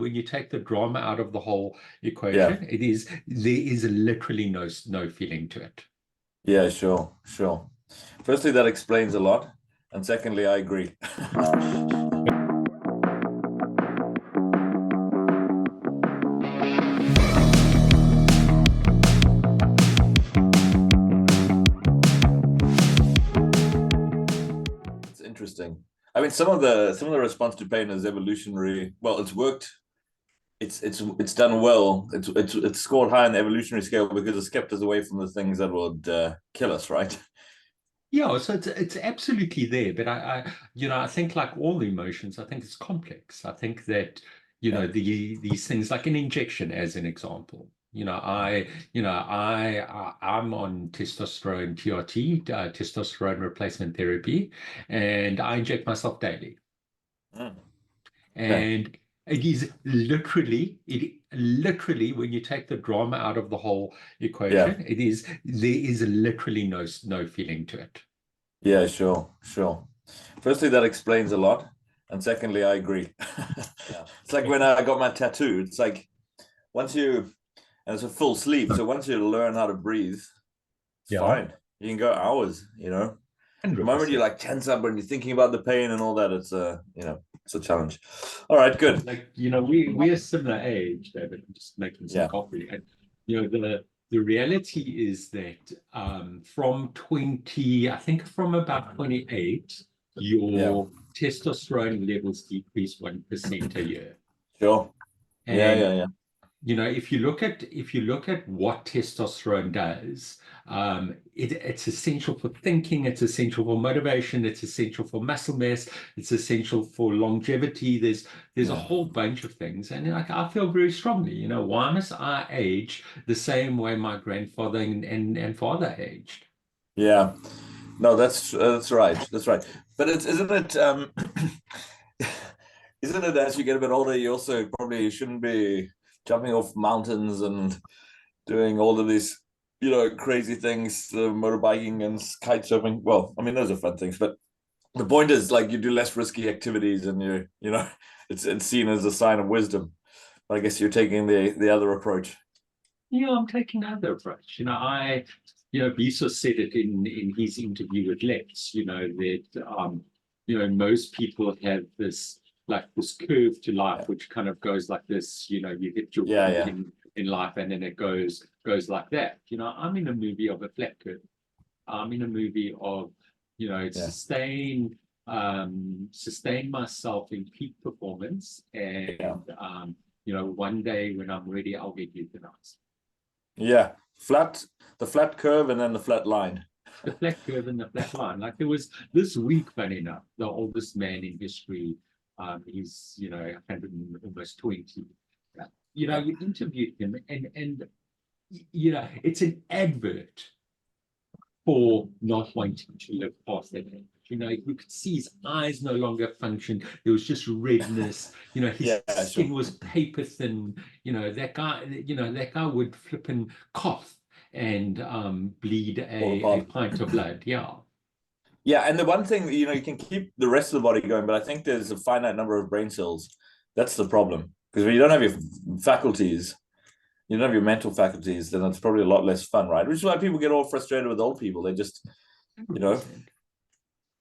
when you take the drama out of the whole Yeah. equation, there is literally no feeling to it. Yeah, sure. Firstly, that explains a lot. And secondly, I agree. It's interesting. I mean, some of the response to pain is evolutionary. Well, it's worked. It's done well. It's scored high on the evolutionary scale because it's kept us away from the things that would kill us, right? Yeah, so it's absolutely there, but I think like all the emotions, I think it's complex. I think that Yeah. these things like an injection, as an example. I'm on testosterone TRT, testosterone replacement therapy, and I inject myself daily. Mm. Okay. And it literally, when you take the drama out of the whole Yeah. equation, there is literally no feeling to it. Yeah, sure. Firstly, that explains a lot. And secondly, I agree. Yeah. It's like when I got my tattoo, it's like once you, and it's a full sleeve. So once you learn how to breathe, it's Yeah, fine. You can go hours, The moment you 100%. like tense up when you're thinking about the pain and all that, it's a challenge. All right, good. Like, we're similar age, David. I'm just making some Yeah. coffee. And the reality is that from 20, I think from about 28, Yeah. your testosterone levels decrease 1% a year. Sure. And Yeah. if you look at what testosterone does, it's essential for thinking, it's essential for motivation, it's essential for muscle mass, it's essential for longevity. There's a whole bunch of things, and I feel very strongly. Why must I age the same way my grandfather and father aged? Yeah. No, that's right. That's right. But isn't it isn't it as you get a bit older, you also probably shouldn't be jumping off mountains and doing all of these, crazy things, motorbiking and kite surfing. Well, I mean, those are fun things, but the point is like you do less risky activities and it's seen as a sign of wisdom. But I guess you're taking the other approach. I'm taking another approach. Bezos said it in his interview with Lex, that most people have this curve to life, Yeah. which kind of goes like this. You hit your Yeah, peak yeah. in life, and then it goes like that. I'm in a movie of a flat curve. I'm in a movie of, Yeah. sustain myself in peak performance, Yeah. and one day when I'm ready, I'll get euthanized. Yeah. The flat curve and then the flat line. The flat curve and the flat line. Like there was this week, funny enough, the oldest man in history. He's 100 almost 20. Yeah. You interviewed him, and it's an advert for not wanting to live past that age. You could see his eyes no longer function. There was just redness. His Yeah, skin sure. was paper thin. That guy would flip and cough and bleed All a apart. pint of blood. Yeah. Yeah, and the one thing, you can keep the rest of the body going, but I think there's a finite number of brain cells. That's the problem. Because when you don't have your faculties, you don't have your mental faculties, then it's probably a lot less fun, right? Which is why people get all frustrated with old people. They just, you know,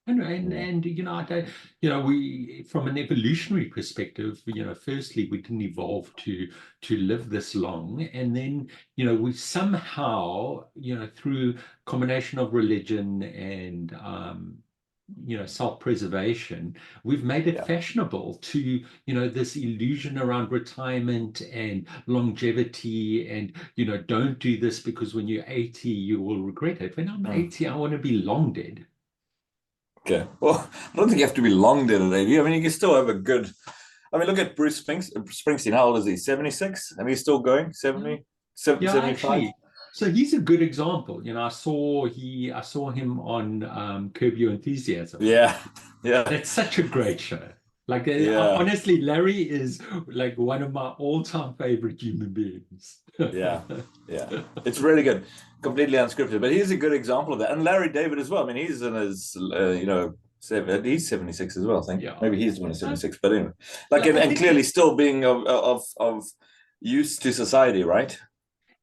100%. And I don't, we from an evolutionary perspective, firstly we didn't evolve to live this long, and then we somehow, through combination of religion and self-preservation, we've made it yeah. fashionable to this illusion around retirement and longevity, and don't do this because when you're 80 you will regret it. When I'm 80, I want to be long dead. Okay. Well, I don't think you have to be long dead at 80. I mean, you can still have a good. I mean, look at Bruce Springsteen. How old is he? 76? And he's still going? 70, Yeah, 75? actually. So he's a good example. I saw him on Curb Your Enthusiasm. Yeah. Yeah. That's such a great show. Like Yeah. honestly, Larry is like one of my all-time favorite human beings. Yeah. Yeah. It's really good. Completely unscripted. But he's a good example of that. And Larry David as well. I mean, he's in his, He's 76 as well, I think. Yeah. Maybe he's only 76, but anyway, like, Yeah, and clearly still being of use to society, right?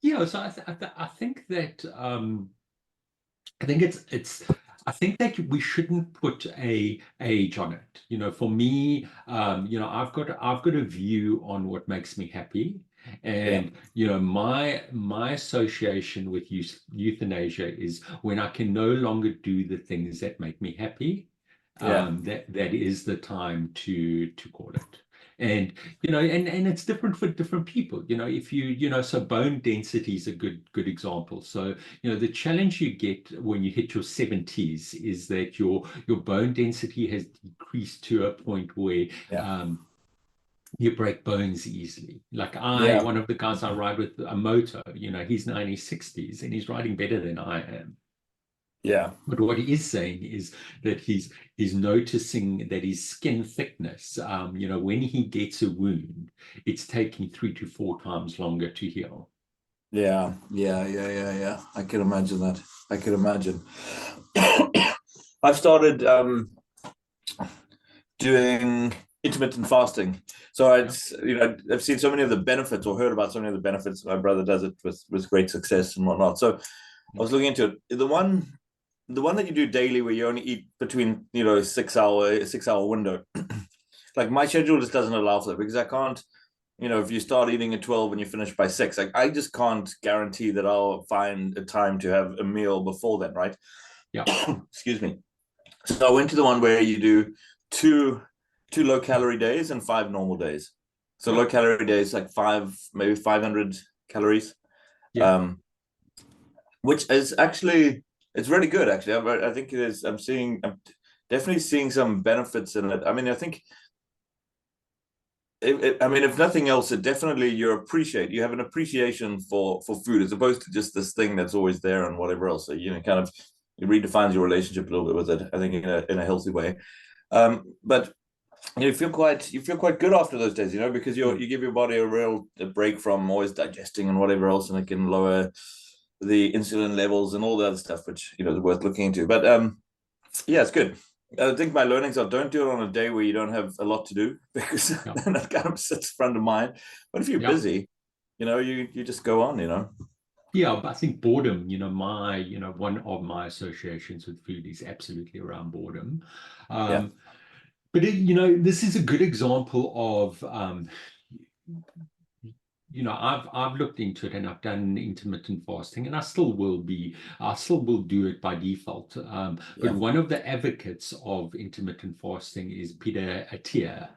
yeah. So I think that I think it's I think that we shouldn't put a age on it. For me, I've got a view on what makes me happy. Yeah, And my association with euthanasia is when I can no longer do the things that make me happy. yeah, That is the time to call it. And and it's different for different people. If so bone density is a good example. So the challenge you get when you hit your 70s is that your bone density has decreased to a point where yeah, you break bones easily. Like yeah, one of the guys I ride with a moto, he's now in his 60s and he's riding better than I am. yeah, But what he is saying is that he's noticing that his skin thickness, when he gets a wound, it's taking 3 to 4 times longer to heal. yeah. I can imagine that. I can imagine. I've started doing intermittent fasting. So Yeah. I've seen so many of the benefits or heard about so many of the benefits. My brother does it with great success and whatnot. So I was looking into it. The one that you do daily where you only eat between 6 hour window. Like my schedule just doesn't allow for that because I can't, if you start eating at 12 and you finish by 6, like I just can't guarantee that I'll find a time to have a meal before then, right? Yeah. Excuse me. So I went to the one where you do two low calorie days and 5 normal days. So Yeah. low calorie days like maybe 500 calories, Yeah. um, which is actually it's really good. Actually, I think it is. I'm definitely seeing some benefits in it. I mean, I think. If nothing else, it definitely you have an appreciation for food as opposed to just this thing that's always there and whatever else. So kind of it redefines your relationship a little bit with it. I think in a healthy way. But you feel quite good after those days, because you give your body a break from always digesting and whatever else, and it can lower the insulin levels and all the other stuff, which is worth looking into. But yeah, it's good. I think my learnings are don't do it on a day where you don't have a lot to do because Yeah. then that kind of sits front of mind. But if you're Yeah. busy, you just go on. Yeah, but I think boredom, one of my associations with food is absolutely around boredom. Yeah, But this is a good example of I've looked into it and I've done intermittent fasting, and I still will do it by default. But yeah, one of the advocates of intermittent fasting is Peter Attia.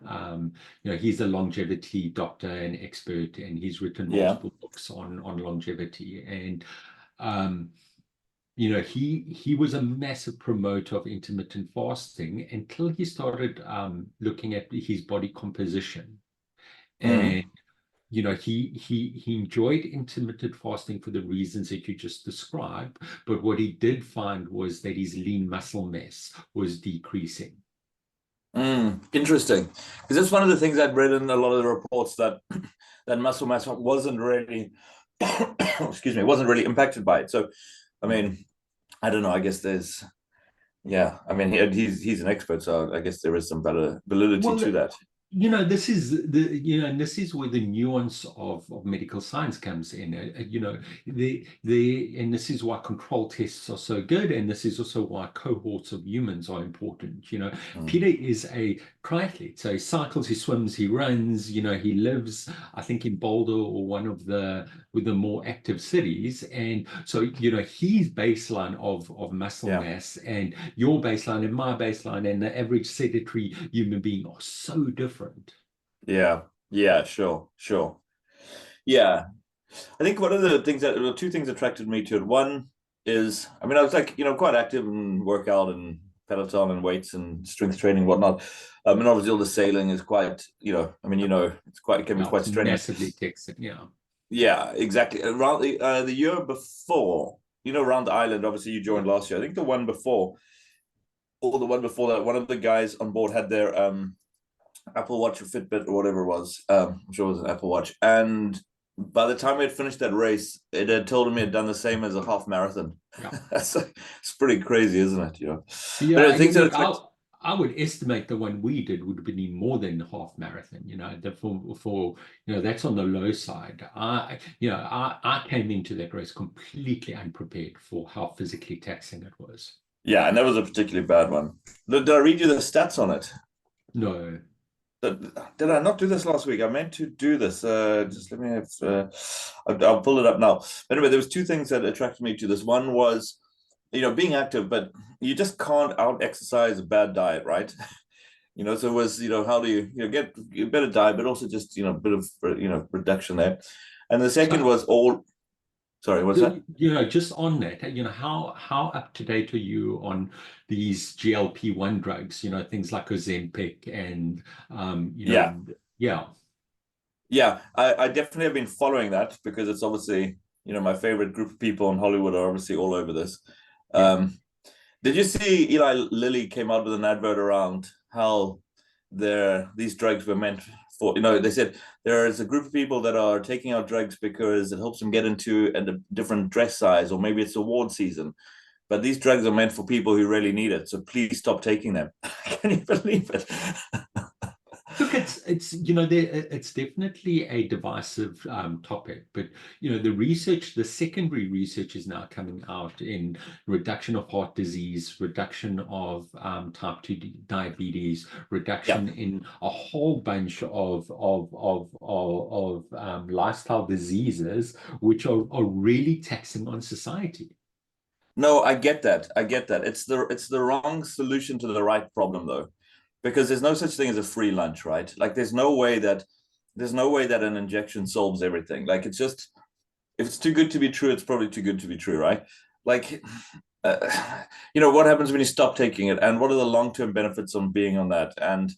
He's a longevity doctor and expert, and he's written yeah, multiple books on longevity. And he was a massive promoter of intermittent fasting until he started looking at his body composition. mm, And he enjoyed intermittent fasting for the reasons that you just described, but what he did find was that his lean muscle mass was decreasing. Interesting. Because that's one of the things I'd read in a lot of the reports that that muscle mass wasn't really, excuse me, wasn't really impacted by it. So, I mean, I don't know. I guess there's, yeah. I mean, he's an expert, so I guess there is some better validity Well, to that. this is where the nuance of medical science comes in. And this is why control tests are so good, and this is also why cohorts of humans are important. Mm. Peter is a triathlete, so he cycles, he swims, he runs. He lives, I think, in Boulder or one of the more active cities, and so his baseline of muscle Yeah, mass and your baseline and my baseline and the average sedentary human being are so different. yeah, sure. Yeah, I think one of the things two things attracted me to it. One is, I mean, I was like, quite active in workout and peloton and weights and strength training, and whatnot. And obviously all the sailing is quite, I mean, it can be Yeah, quite it's strenuous. massively taxing. Yeah. Yeah, exactly. Around the year before, around the island, obviously you joined last year. I think the one before, or the one before that, one of the guys on board had their Apple Watch or Fitbit or whatever it was. I'm sure it was an Apple Watch. And by the time we had finished that race, it had told me it had done the same as a half marathon. Yeah. It's pretty crazy, isn't it? But Yeah. I think that Look, it's like, I would estimate the one we did would have been more than half marathon. For that's on the low side. I came into that race completely unprepared for how physically taxing it was. Yeah, and that was a particularly bad one. Did I read you the stats on it? No. Did I not do this last week? I meant to do this. Just let me have. I'll pull it up now. Anyway, there was two things that attracted me to this. One was, being active, but you just can't out exercise a bad diet, right? So it was, how do you get a better diet, but also just a bit of reduction there. And the second So, was all. Sorry, what's that? just on that, how up to date are you on these GLP-1 drugs? Things like Ozempic and Yeah, yeah. yeah. I definitely have been following that because it's obviously my favorite group of people in Hollywood are obviously all over this. Yeah. Um, Did you see Eli Lilly came out with an advert around how these drugs were meant for? They said there is a group of people that are taking out drugs because it helps them get into a different dress size, or maybe it's award season. But these drugs are meant for people who really need it. So please stop taking them. Can you believe it? Look, it's definitely a divisive topic, but the secondary research is now coming out in reduction of heart disease, reduction of type 2 diabetes, Yeah. reduction in a whole bunch of lifestyle diseases, which are really taxing on society. No, I get that. I get that. It's the wrong solution to the right problem though, because there's no such thing as a free lunch, right? Like there's no way that an injection solves everything. Like it's just if it's too good to be true, it's probably too good to be true, right? Like what happens when you stop taking it, and what are the long-term benefits on being on that? And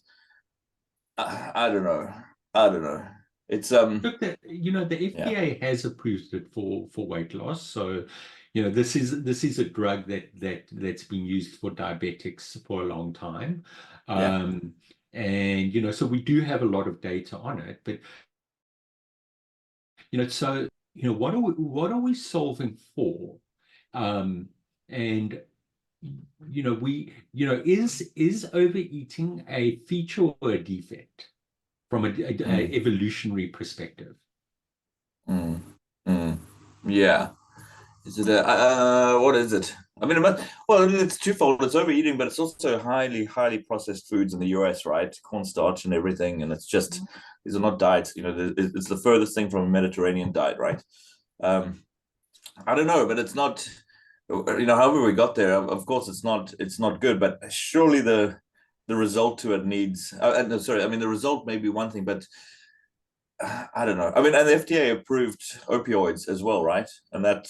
I don't know. I don't know. It's Look, the yeah, FDA has approved it for weight loss. So, this is a drug that's been used for diabetics for a long time. yeah. And so we do have a lot of data on it. But so what are we solving for? Um, and is overeating a feature or a defect from a Mm, evolutionary perspective? mm, mm. Yeah. Is it what is it? I mean, well, I mean, it's twofold. It's overeating, but it's also highly, highly processed foods in the US, right? Cornstarch and everything, and it's just these are not diets. It's the furthest thing from a Mediterranean diet, right? Um, I don't know, but it's not. However we got there, of course, it's not good. But surely the result to it needs. No, sorry, I mean the result may be one thing, but I don't know. I mean, and the FDA approved opioids as well, right? And that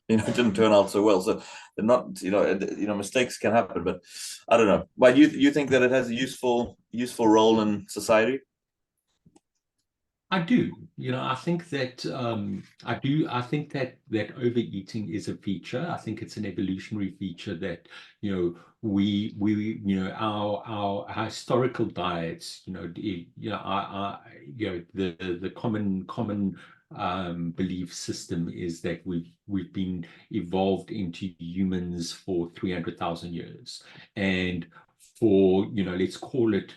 didn't turn out so well. So they're not, mistakes can happen, but I don't know. But you think that it has a useful role in society? I do. I think that I do. I think that overeating is a feature. I think it's an evolutionary feature that we our historical diets. The common belief system is that we've been evolved into humans for 300,000 years, and for let's call it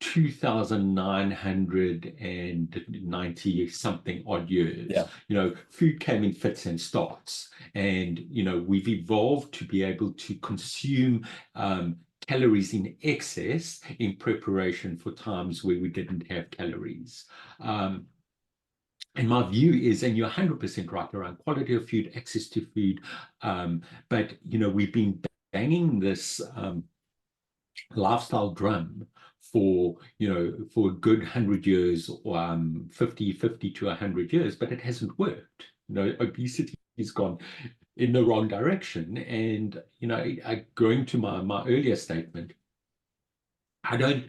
2,990 something odd years. Yeah, Food came in fits and starts, and we've evolved to be able to consume calories in excess in preparation for times where we didn't have calories. And my view is, and you're 100% right around quality of food, access to food, but we've been banging this lifestyle drum for a good 100 years, or 50 to 100 years, but it hasn't worked. Obesity has gone in the wrong direction. And going to my earlier statement, I don't,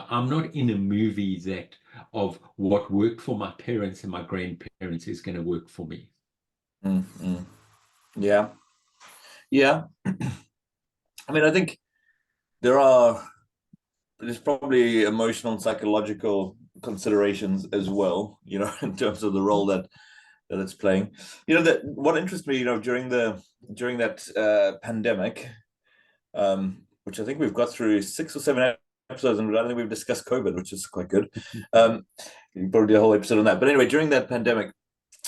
I'm not in a movie that of what worked for my parents and my grandparents is going to work for me. mm. Yeah, yeah. I mean, I think there are there's probably emotional and psychological considerations as well. In terms of the role that it's playing. That what interests me, during that pandemic, which I think we've got through 6 or 7 episodes, and I don't think we've discussed COVID, which is quite good. You can probably do a whole episode on that. But anyway, during that pandemic,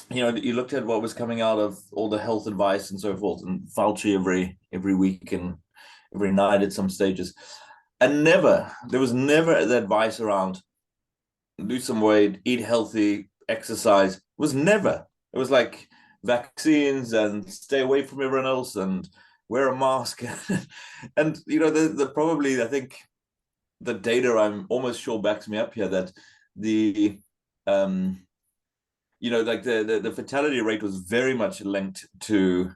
you looked at what was coming out of all the health advice and so forth, and Fauci every week and every night at some stages, and there was never the advice around lose some weight, eat healthy, exercise. It was never. It was like vaccines and stay away from everyone else and wear a mask. And the probably, I think the data, I'm almost sure, backs me up here that the like the fatality rate was very much linked to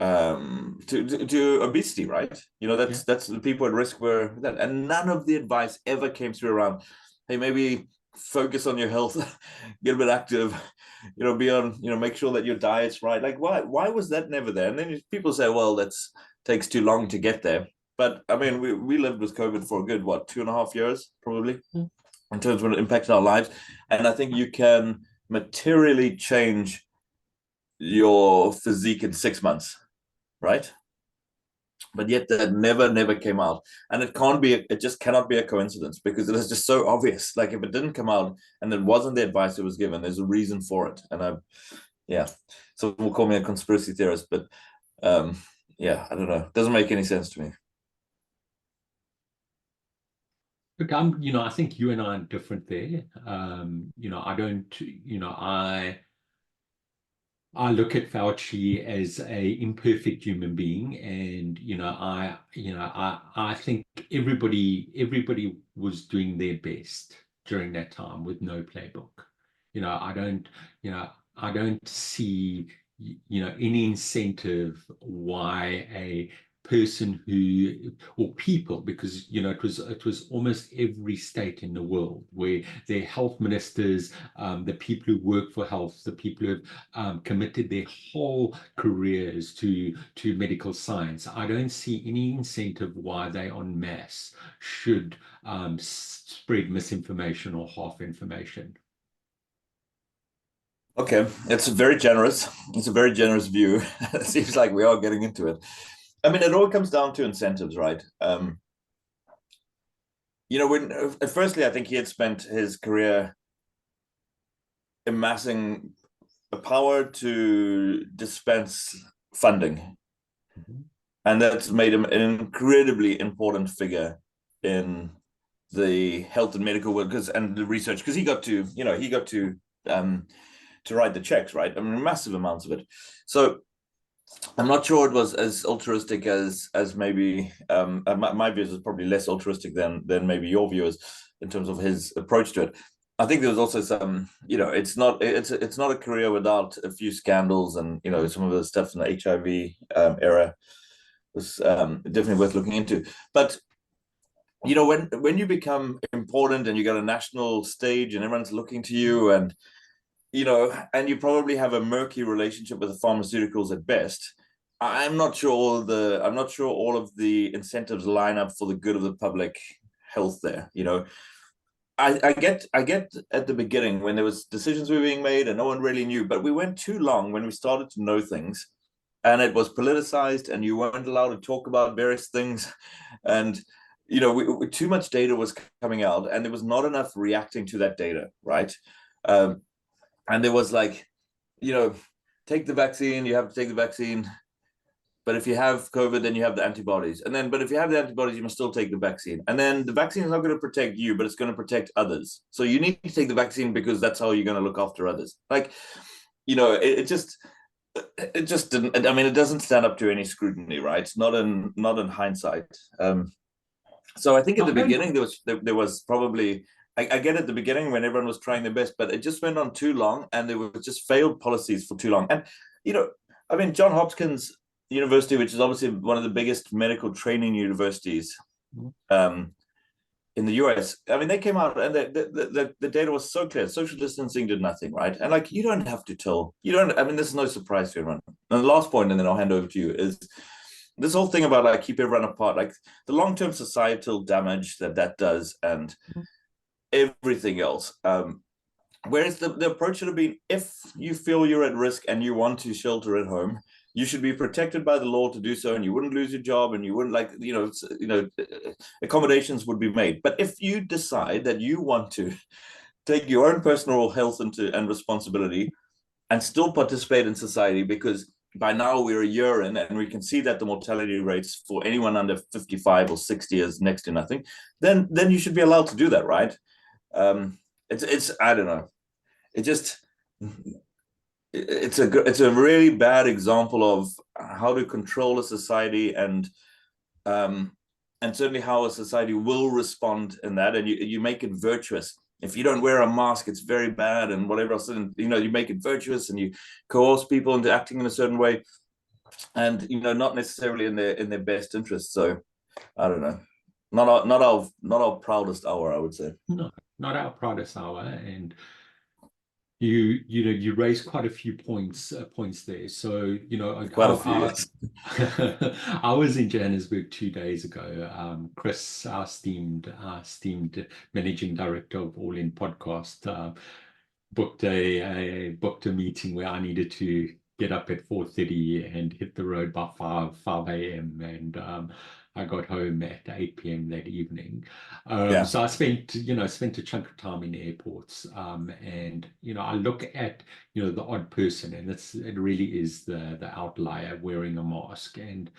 obesity, right? That's the people at risk were that, and none of the advice ever came through around, hey, maybe focus on your health, get a bit active, be on, make sure that your diet's right. Like, why was that never there? And then people say, well, that's takes too long to get there. But I mean, we lived with COVID for a good 2.5 years probably, in terms of when it impacted our lives. And I think you can materially change your physique in 6 months, right? But yet that never came out, and it just cannot be a coincidence, because it is just so obvious. Like, if it didn't come out and it wasn't the advice that was given, there's a reason for it. And so we'll call me a conspiracy theorist, but I don't know, it doesn't make any sense to me. Look, I think you and I are different there. I look at Fauci as a imperfect human being, and I think everybody was doing their best during that time with no playbook. I don't see any incentive why a person or people, because it was almost every state in the world where their health ministers, the people who work for health, the people who have committed their whole careers to medical science. I don't see any incentive why they en masse should spread misinformation or half information. Okay, it's very generous. It's a very generous view. It seems like we are getting into it. I mean, it all comes down to incentives, right? Firstly, I think he had spent his career amassing a power to dispense funding. Mm-hmm. And that's made him an incredibly important figure in the health and medical world and the research, because he got to write the checks, right? I mean, massive amounts of it. So I'm not sure it was as altruistic as maybe my views is probably less altruistic than maybe your views in terms of his approach to it. I think there was also some, it's not a career without a few scandals, and some of the stuff in the HIV era was definitely worth looking into. But when you become important and you got a national stage and everyone's looking to you, and and you probably have a murky relationship with the pharmaceuticals at best, I'm not sure all of the incentives line up for the good of the public health there. I get at the beginning when there was decisions were being made and no one really knew, but we went too long when we started to know things, and it was politicized, and you weren't allowed to talk about various things, and too much data was coming out, and there was not enough reacting to that data, right? And there was like, take the vaccine, you have to take the vaccine. But if you have COVID, then you have the antibodies. But if you have the antibodies, you must still take the vaccine. And then the vaccine is not going to protect you, but it's going to protect others. So you need to take the vaccine because that's how you're going to look after others. Like, it just didn't, I mean, it doesn't stand up to any scrutiny, right? Not in hindsight. So I think at the beginning, there was probably, I get at the beginning when everyone was trying their best, but it just went on too long, and there was just failed policies for too long. And, I mean, Johns Hopkins University, which is obviously one of the biggest medical training universities in the US, I mean, they came out and the data was so clear. Social distancing did nothing, right? And like, you don't have to tell, I mean, this is no surprise to everyone. And the last point, and then I'll hand over to you, is this whole thing about like keep everyone apart, like the long-term societal damage that does, and everything else. Whereas the approach should have been, if you feel you're at risk and you want to shelter at home, you should be protected by the law to do so, and you wouldn't lose your job, and you wouldn't, like, accommodations would be made. But if you decide that you want to take your own personal health and responsibility and still participate in society, because by now we're a year in and we can see that the mortality rates for anyone under 55 or 60 is next to nothing, then you should be allowed to do that, right? It's I don't know. It just it's a really bad example of how to control a society, and certainly how a society will respond in that, and you make it virtuous. If you don't wear a mask, it's very bad, and whatever else. And you make it virtuous, and you coerce people into acting in a certain way, and not necessarily in their best interest. So I don't know. Not our proudest hour, I would say. No, not our proudest hour. And you raised quite a few points there. So Quite a few, yes. I was in Johannesburg 2 days ago. Chris, our esteemed managing director of All In Podcast, booked a meeting where I needed to get up at 4:30 and hit the road by 5 a.m. and I got home at 8 p.m. that evening. So I spent a chunk of time in airports, and I look at the odd person, and it really is the outlier wearing a mask. And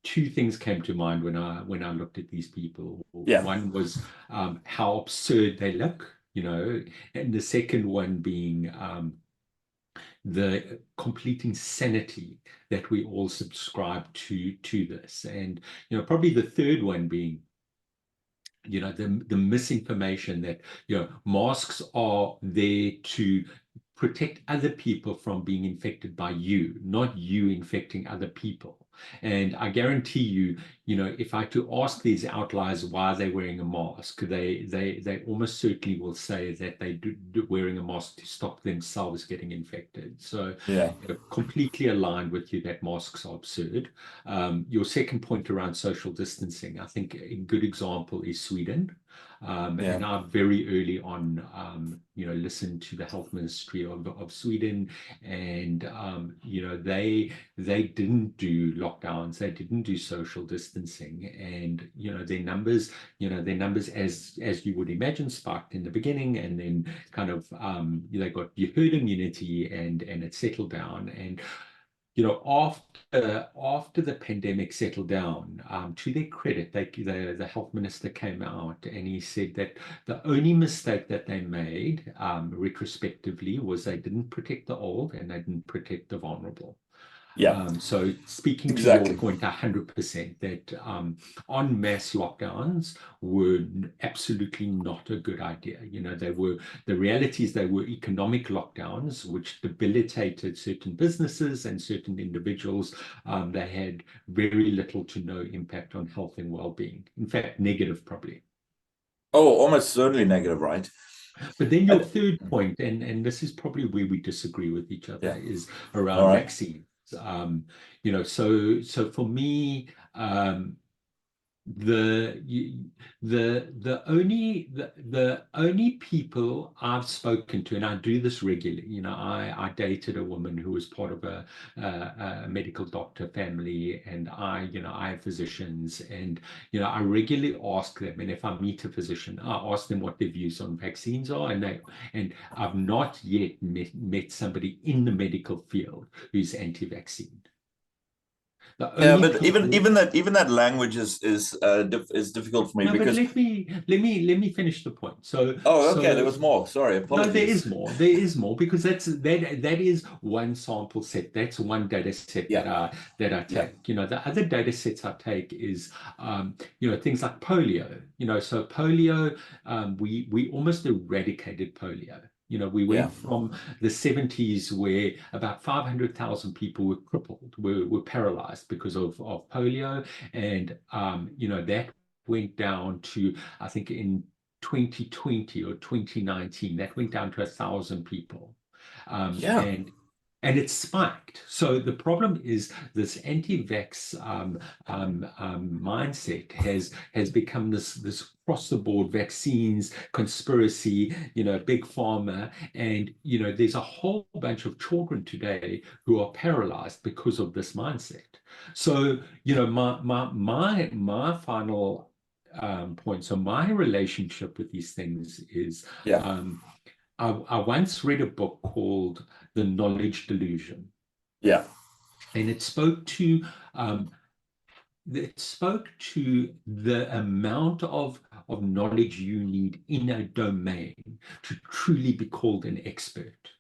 two things came to mind when I looked at these people. One was how absurd they look, and the second one being the complete insanity that we all subscribe to this. And probably the third one being the misinformation that masks are there to protect other people from being infected by you, not you infecting other people. And I guarantee you, if I to ask these outliers why they're wearing a mask, they almost certainly will say that they do wearing a mask to stop themselves getting infected. So completely aligned with you that masks are absurd. Your second point around social distancing, I think a good example is Sweden. And I very early on, listened to the health ministry of Sweden, and they didn't do lockdowns, they didn't do social distancing, and their numbers as you would imagine spiked in the beginning, and then kind of they got herd immunity, and it settled down. And after the pandemic settled down, to their credit, the health minister came out and he said that the only mistake that they made, retrospectively, was they didn't protect the old and they didn't protect the vulnerable. So speaking to your point 100%, that en masse lockdowns were absolutely not a good idea. The reality is they were economic lockdowns, which debilitated certain businesses and certain individuals. They had very little to no impact on health and well-being. In fact, negative probably. Oh, almost certainly negative, right? But then your third point, and this is probably where we disagree with each other, is around vaccine. So for me, the only people I've spoken to, and I do this regularly, I dated a woman who was part of a medical doctor family, and I have physicians, and I regularly ask them, and if I meet a physician, I ask them what their views on vaccines are, and I've not yet met somebody in the medical field who's anti-vaccine. But even that language is difficult for me, because but let me finish the point. So there was more. Sorry, apologies. No, there is more because that is one sample set. That's one data set that I take. The other data sets I take is things like polio. So polio, we almost eradicated polio. We went from the 70s where about 500,000 people were crippled, were paralyzed because of polio. And, that went down to, I think in 2020 or 2019, that went down to 1,000 people. And and it's spiked. So the problem is this anti-vax mindset has become this across the board vaccines conspiracy, big pharma, and there's a whole bunch of children today who are paralyzed because of this mindset. So my final point. So my relationship with these things is. Yeah. I once read a book called The Knowledge Delusion, Yeah. and um, it spoke to the amount of knowledge you need in a domain to truly be called an expert.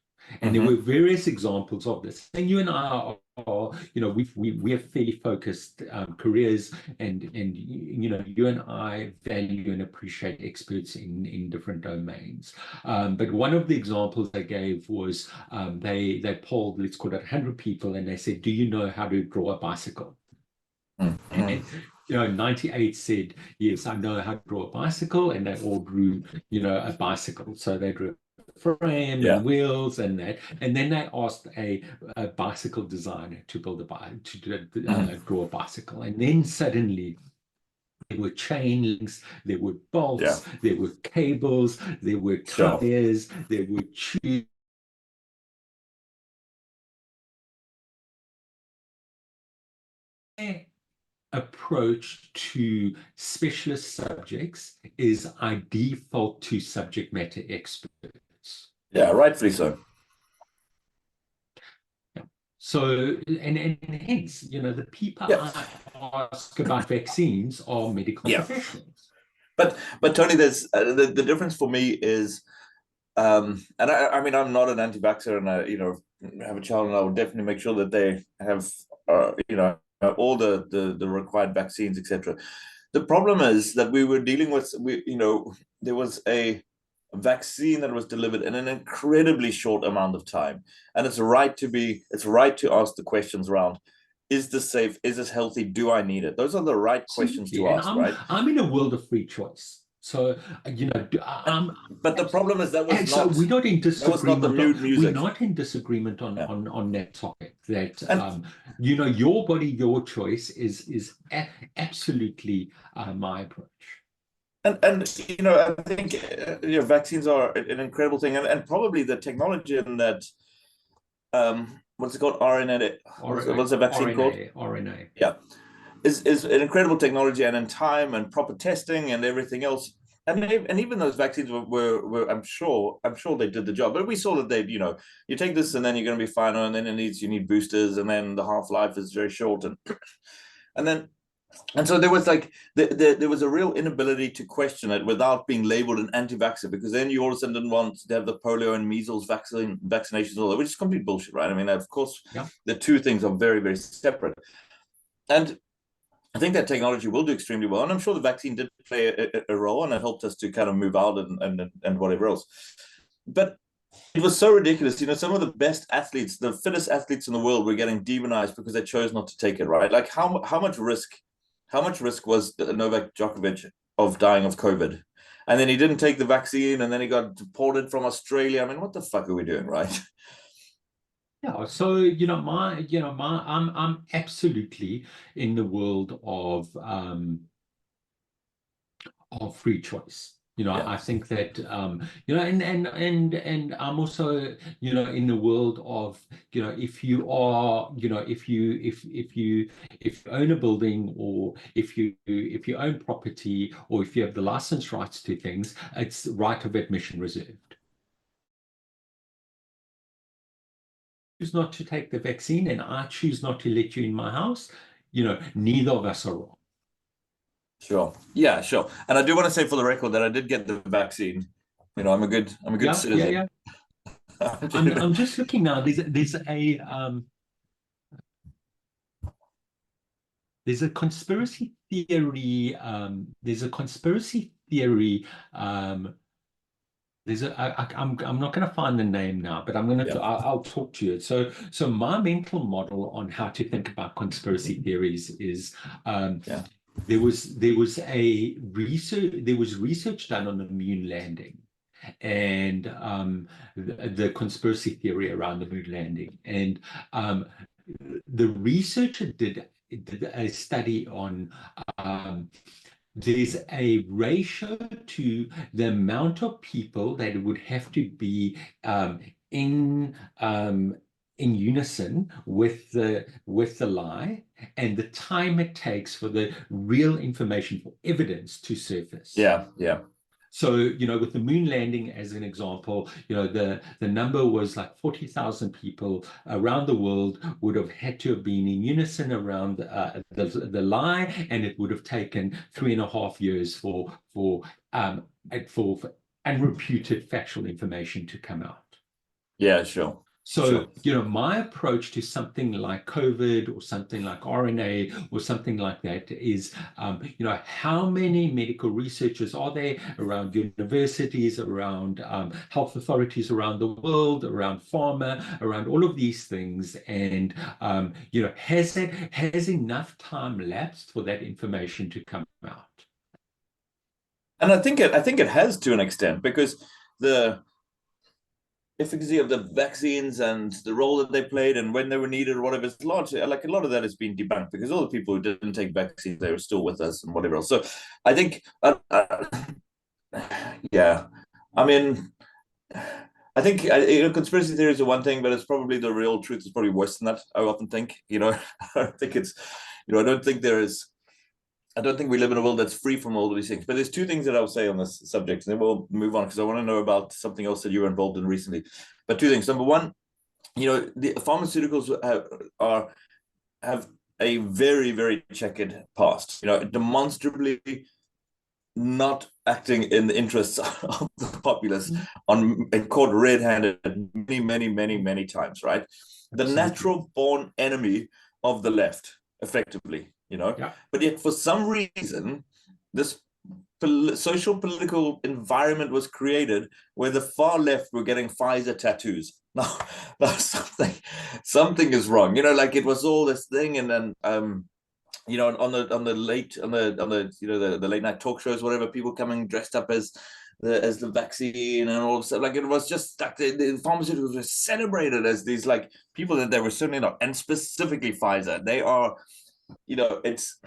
And there were various examples of this. And you and I are we have fairly focused careers, and you and I value and appreciate experts in different domains. But one of the examples they gave was they polled, let's call it 100 people, and they said, "Do you know how to draw a bicycle?" And 98 said, "Yes, I know how to draw a bicycle," and they all drew, a bicycle. So they drew a frame and wheels and that, and then they asked a bicycle designer to build draw a bicycle, and then suddenly there were chain links, there were bolts, there were cables, there were tires, there were tubes. Approach to specialist subjects is I default to subject matter experts. Yeah, rightfully so. So, and hence, the people I ask about vaccines are medical professionals. But Tony, there's the difference for me is, and I mean, I'm not an anti-vaxxer, and I have a child, and I would definitely make sure that they have all the required vaccines, etc. The problem is that we were dealing with there was a vaccine that was delivered in an incredibly short amount of time, and it's right to ask the questions around: is this safe? Is this healthy? Do I need it? Those are the right questions to ask, right? I'm in a world of free choice. So, but the problem is that was not. So we're not in disagreement. That was not the mood music. We're not in disagreement on that topic. That your body, your choice is absolutely my approach. And I think vaccines are an incredible thing, and probably the technology in that. What's it called? RNA. What's the vaccine called? RNA. Yeah, is an incredible technology, and in time and proper testing and everything else. And even those vaccines were I'm sure they did the job. But we saw that they, you take this and then you're going to be fine, and then you need boosters, and then the half-life is very short, and so there was there was a real inability to question it without being labeled an anti-vaxxer, because then you all of a sudden didn't want to have the polio and measles vaccinations, all that, which is complete bullshit, right? I mean, of course, the two things are very, very separate. And I think that technology will do extremely well, and I'm sure the vaccine did play a role, and it helped us to kind of move out and whatever else. But it was so ridiculous. Some of the best athletes, the fittest athletes in the world, were getting demonized because they chose not to take it, right? Like how much risk was Novak Djokovic of dying of COVID? And then he didn't take the vaccine, and then he got deported from Australia. I mean, what the fuck are we doing, right? Yeah, so I'm absolutely in the world of free choice. I think that and I'm also in the world of if you are if you own a building, or if you own property, or if you have the license rights to things, it's right of admission reserved. Choose not to take the vaccine, and I choose not to let you in my house, neither of us are wrong. Sure. Yeah, sure. And I do want to say for the record that I did get the vaccine. I'm a good citizen. Yeah. I'm just looking now. There's a conspiracy theory. There's a conspiracy theory. I'm not going to find the name now, but I'll talk to you. So my mental model on how to think about conspiracy theories is there was research done on the moon landing, and the conspiracy theory around the moon landing. And the researcher did a study on there's a ratio to the amount of people that would have to be in unison with the lie, and the time it takes for the real information, for evidence to surface. Yeah. So, with the moon landing as an example, the number was like 40,000 people around the world would have had to have been in unison around the lie, and it would have taken 3.5 years for unreputed factual information to come out. Yeah, sure. So, my approach to something like COVID or something like RNA or something like that is, how many medical researchers are there around universities, around health authorities around the world, around pharma, around all of these things, and has enough time lapsed for that information to come out? And I think it has, to an extent, because the efficacy of the vaccines and the role that they played and when they were needed or whatever, it's largely, like, a lot of that has been debunked, because all the people who didn't take vaccines, they were still with us and whatever else. So I think yeah, I mean, I think conspiracy theories are one thing, but it's probably, the real truth is probably worse than that. I often think, I don't think it's, I don't think we live in a world that's free from all of these things. But there's two things that I'll say on this subject, and then we'll move on, because I want to know about something else that you were involved in recently. But two things. Number one, the pharmaceuticals have a very, very checkered past. Demonstrably not acting in the interests of the populace, and caught red-handed many, many, many, many times. Right, the natural born enemy of the left, effectively. Yeah. But yet, for some reason, this social political environment was created where the far left were getting Pfizer tattoos. Now something is wrong. Like, it was all this thing, and then on the late night talk shows, whatever, people coming dressed up as the vaccine and all of that. Like, it was just like the pharmaceuticals were celebrated as these, like, people that they were certainly not, and specifically Pfizer. They are. It's,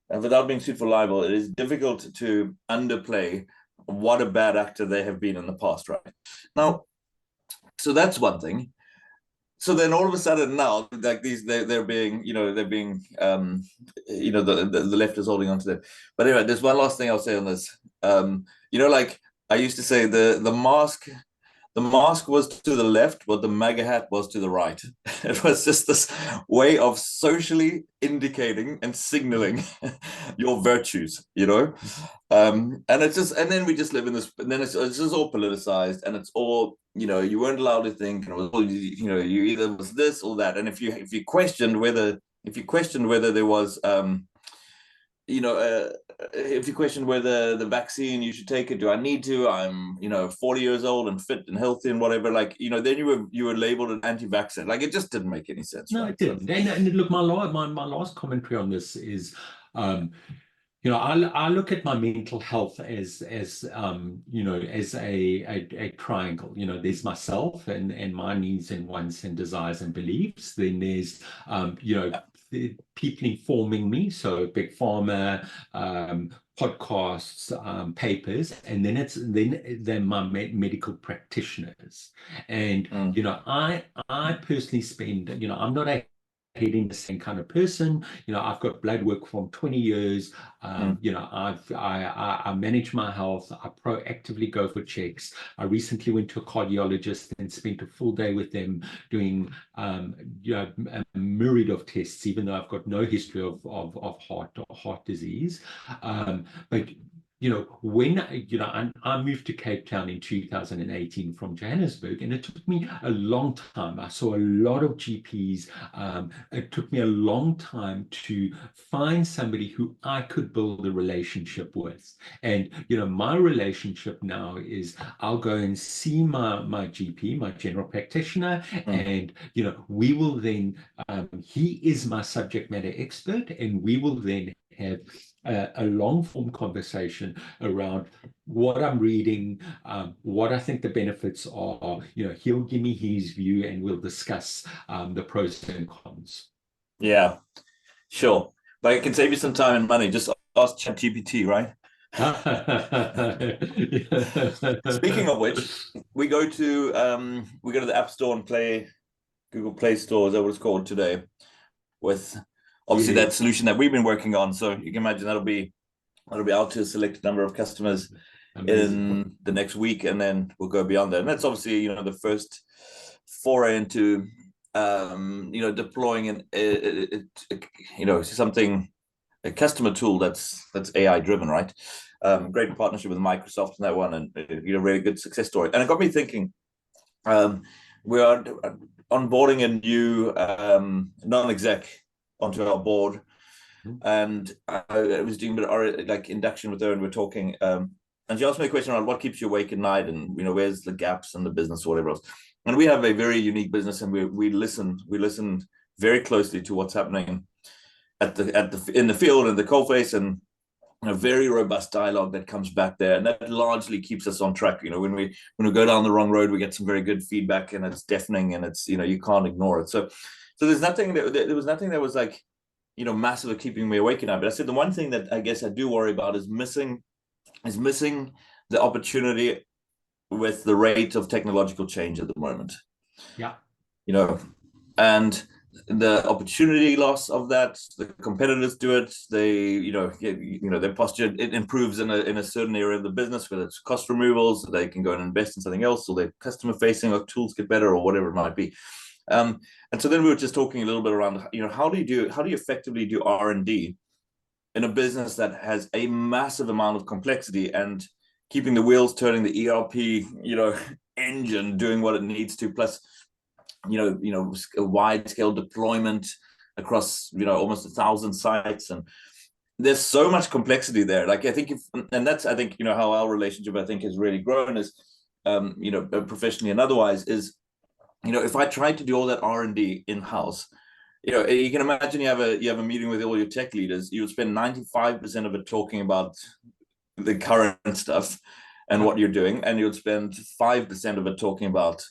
without being sued for libel, it is difficult to underplay what a bad actor they have been in the past, right? Now, so that's one thing. So then all of a sudden now, like, they're being, the left is holding on to them. But anyway, there's one last thing I'll say on this. Like, I used to say, the mask was to the left, but the MAGA hat was to the right. It was just this way of socially indicating and signaling your virtues, and it's just, and then we just live in this, and then it's just all politicized, and it's all, you weren't allowed to think, and it was all, you either was this or that, and if you questioned whether there was if you question whether the vaccine, you should take it, do I need to, I'm 40 years old and fit and healthy and whatever, like, then you were labeled an anti-vaxxer. Like, it just didn't make any sense. No, right? it didn't. And look, my last commentary on this is, I look at my mental health as as a triangle. There's myself and my needs and wants and desires and beliefs. Then there's the people informing me, so big pharma, podcasts, papers, and then my medical practitioners. And I personally spend, I'm not a heading the same kind of person. I've got blood work from 20 years. I manage my health. I proactively go for checks. I recently went to a cardiologist and spent a full day with them doing a myriad of tests, even though I've got no history of heart disease. But when I moved to Cape Town in 2018 from Johannesburg, and it took me a long time. I saw a lot of GPs. It took me a long time to find somebody who I could build a relationship with. And my relationship now is, I'll go and see my GP, my general practitioner, and we will then he is my subject matter expert, and we will then have a long form conversation around what I'm reading, what I think the benefits are. He'll give me his view and we'll discuss the pros and cons. Yeah, sure. But it can save you some time and money. Just ask ChatGPT, right? Speaking of which, we go to the App Store and play Google Play Store, is that what it's called today? With obviously that solution that we've been working on. So you can imagine that'll be out to a selected number of customers in the next week, and then we'll go beyond that. And that's obviously the first foray into deploying something, a customer tool that's AI driven, right? Great partnership with Microsoft in that one, and really good success story. And it got me thinking. We are onboarding a new non-exec onto our board, and I was doing a bit of like induction with her, and we're talking. And she asked me a question around what keeps you awake at night, and where's the gaps in the business or whatever else. And we have a very unique business, and we listen very closely to what's happening in the field and the coalface, and a very robust dialogue that comes back there, and that largely keeps us on track. When we go down the wrong road, we get some very good feedback, and it's deafening, and it's you can't ignore it. So there was nothing that was like massive at keeping me awake at night. But I said the one thing that I guess I do worry about is missing the opportunity with the rate of technological change at the moment. Yeah. And the opportunity loss of that, the competitors do it, they their posture, it improves in a certain area of the business, whether it's cost removals, so they can go and invest in something else, or their customer facing or tools get better, or whatever it might be. And so then we were just talking a little bit around how do you effectively do R&D in a business that has a massive amount of complexity, and keeping the wheels turning, the ERP engine doing what it needs to, plus a wide scale deployment across almost 1,000 sites, and there's so much complexity there. Like I think how our relationship I think has really grown is professionally and otherwise is if I tried to do all that R&D in-house, you can imagine you have a meeting with all your tech leaders, you would spend 95% of it talking about the current stuff and what you're doing, and you'd spend 5% of it talking about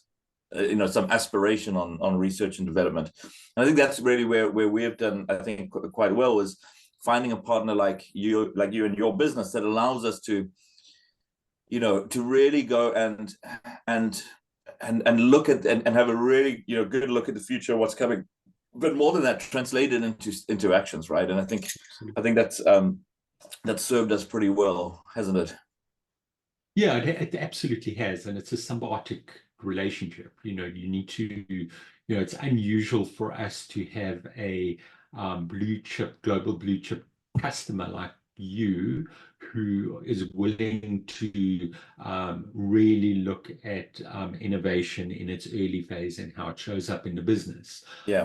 some aspiration on research and development. And I think that's really where we have done, I think, quite well, is finding a partner like you in your business that allows us to really go and look at and have a really good look at the future, what's coming, but more than that, translate it into actions, right? And I think that's served us pretty well, hasn't it? Yeah, it absolutely has, and it's a symbiotic relationship. You need to, it's unusual for us to have a global blue chip customer like you, who is willing to really look at innovation in its early phase and how it shows up in the business. Yeah.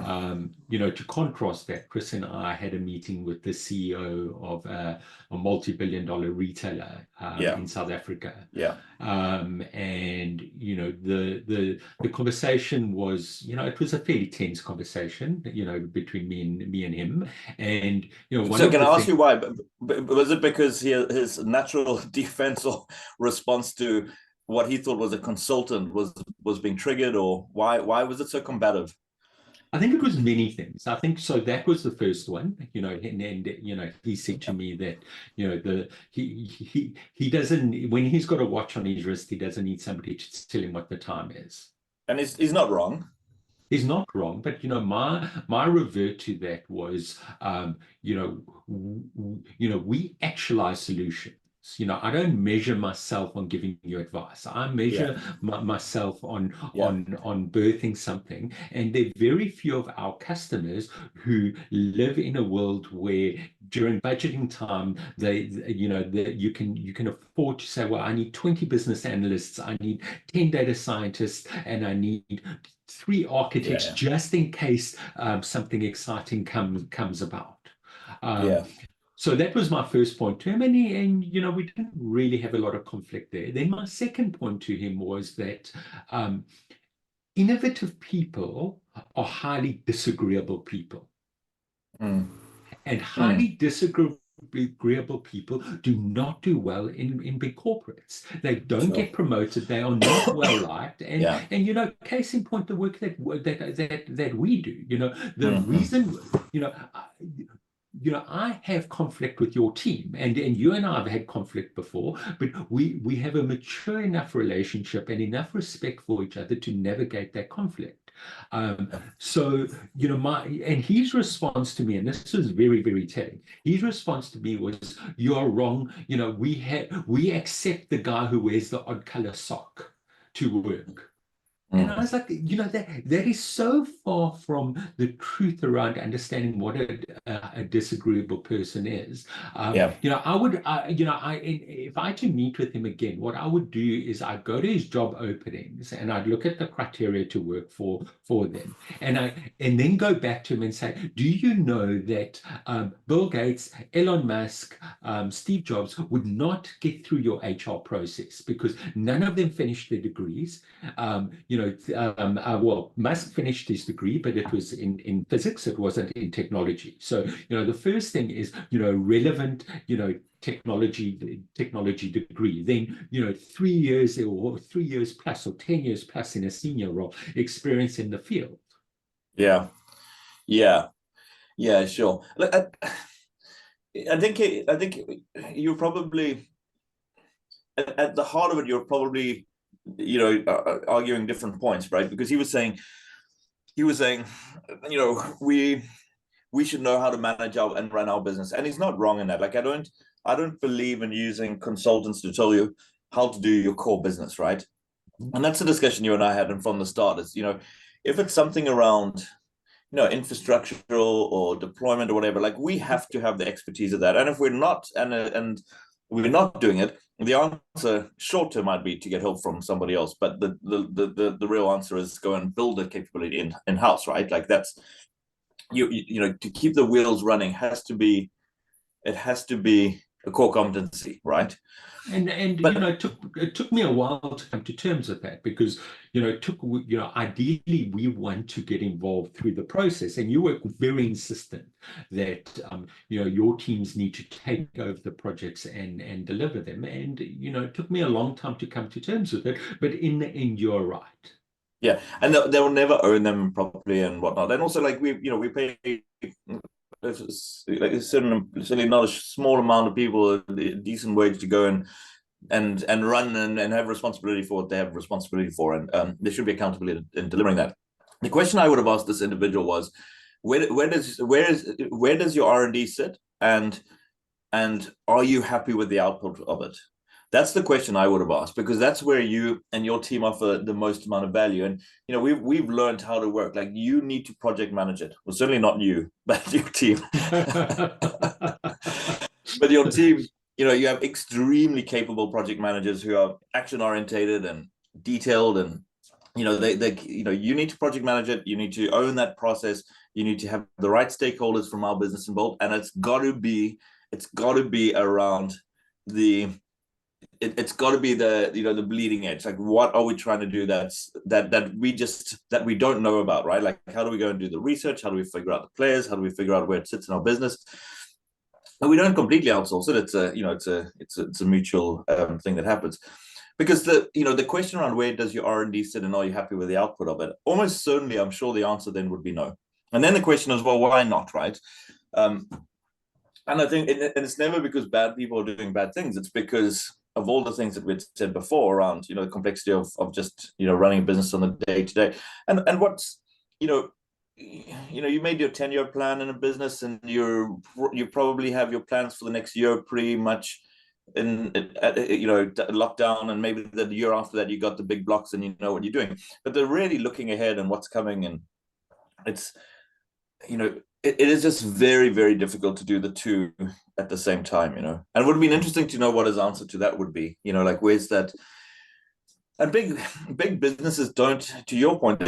To contrast that, Chris and I had a meeting with the CEO of a multi-billion-dollar retailer in South Africa. Yeah. And the conversation was, it was a fairly tense conversation, between me and him. And so can I ask you why? Was it because his natural defense or response to what he thought was a consultant was being triggered, or why was it so combative? I think it was many things. I think so. That was the first one, and he said to me that, he doesn't, when he's got a watch on his wrist, he doesn't need somebody to tell him what the time is. And he's not wrong. He's not wrong, but my revert to that was, we actualize solutions. I don't measure myself on giving you advice. I measure myself on birthing something. And there are very few of our customers who live in a world where during budgeting time, you can afford to say, well, I need 20 business analysts, I need 10 data scientists, and I need 3 architects just in case something exciting comes about. So that was my first point to him, and we didn't really have a lot of conflict there. Then my second point to him was that innovative people are highly disagreeable people. And highly disagreeable agreeable people do not do well in big corporates. They don't Sure. get promoted. They are not well liked. Yeah. And case in point, the work that we do. The Mhm. reason, you know, I have conflict with your team, and you and I have had conflict before, but we have a mature enough relationship and enough respect for each other to navigate that conflict. So, and his response to me, and this was very, very telling. His response to me was, "You're wrong. We accept the guy who wears the odd color sock to work." And I Mm. was like, that is so far from the truth around understanding what a disagreeable person is. Yeah. I would, if I had to meet with him again, what I would do is I'd go to his job openings and I'd look at the criteria to work for them, and then go back to him and say, do you know that Bill Gates, Elon Musk, Steve Jobs would not get through your HR process because none of them finished their degrees. Well, Musk finished his degree, but it was in physics. It wasn't in technology. So, the first thing is, relevant, technology degree. Then, 3 years or 3 years plus or 10 years plus in a senior role, experience in the field. Yeah. Yeah. Yeah. Sure. Look, I think you're probably at the heart of it. You're probably arguing different points, right? Because he was saying, we should know how to manage our and run our business, and he's not wrong in that. Like I don't believe in using consultants to tell you how to do your core business, right? And that's a discussion you and I had, and from the start is, if it's something around infrastructural or deployment or whatever, like we have to have the expertise of that. And if we're not, and we're not doing it, the answer short term might be to get help from somebody else, but the real answer is go and build the capability in house, right? Like that's to keep the wheels running it has to be a core competency, right? And But it took me a while to come to terms with that because it took ideally we want to get involved through the process, and you were very insistent that your teams need to take over the projects and deliver them, and it took me a long time to come to terms with it, but in the end you're right. yeah, and they will never own them properly and whatnot. And also, like we pay like certainly not a small amount of people a decent wage to go and run and have responsibility for what they have responsibility for, and there should be accountability in delivering that. The question I would have asked this individual was, where does your R&D sit, and are you happy with the output of it? That's the question I would have asked, because that's where you and your team offer the most amount of value. And we've learned how to work. Like, you need to project manage it. Well, certainly not you, but your team. But your team, you have extremely capable project managers who are action orientated and detailed, and you need to project manage it. You need to own that process. You need to have the right stakeholders from our business involved, and it's got to be around it's got to be the bleeding edge. Like, what are we trying to do that we don't know about, right? Like, how do we go and do the research? How do we figure out the players? How do we figure out where it sits in our business? And we don't completely outsource it. It's a mutual thing that happens, because the question around where does your R&D sit and are you happy with the output of it, almost certainly I'm sure the answer then would be no. And then the question is, well, why not, right? And I think it's never because bad people are doing bad things. It's because of all the things that we'd said before around the complexity of just running a business on the day to day, and what's you made your 10-year plan in a business, and you probably have your plans for the next year pretty much in lockdown, and maybe the year after that you got the big blocks and you know what you're doing, but they're really looking ahead and what's coming, and it's it is just very, very difficult to do the two at the same time, and it would have been interesting to know what his answer to that would be, like, where's that. And big businesses don't, to your point,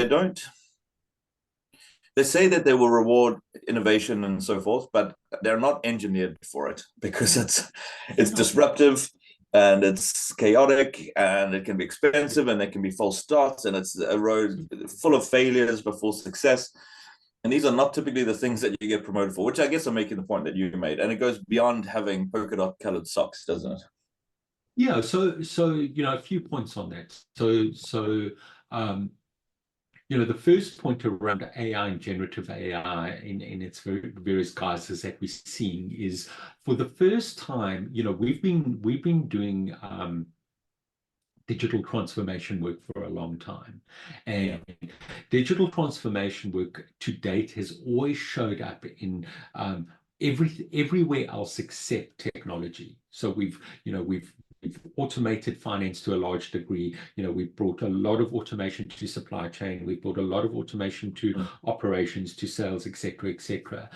they say that they will reward innovation and so forth, but they're not engineered for it, because it's disruptive and it's chaotic and it can be expensive and there can be false starts and it's a road full of failures before success. And these are not typically the things that you get promoted for, which I guess are making the point that you made. And it goes beyond having polka dot colored socks, doesn't it? Yeah, so a few points on that. Um, the first point around AI and generative AI in its various guises that we're seeing is, for the first time, we've been doing digital transformation work for a long time. And digital transformation work to date has always showed up in everywhere else except technology. So we've automated finance to a large degree. We've brought a lot of automation to supply chain. We've brought a lot of automation to operations, to sales, et cetera, et cetera.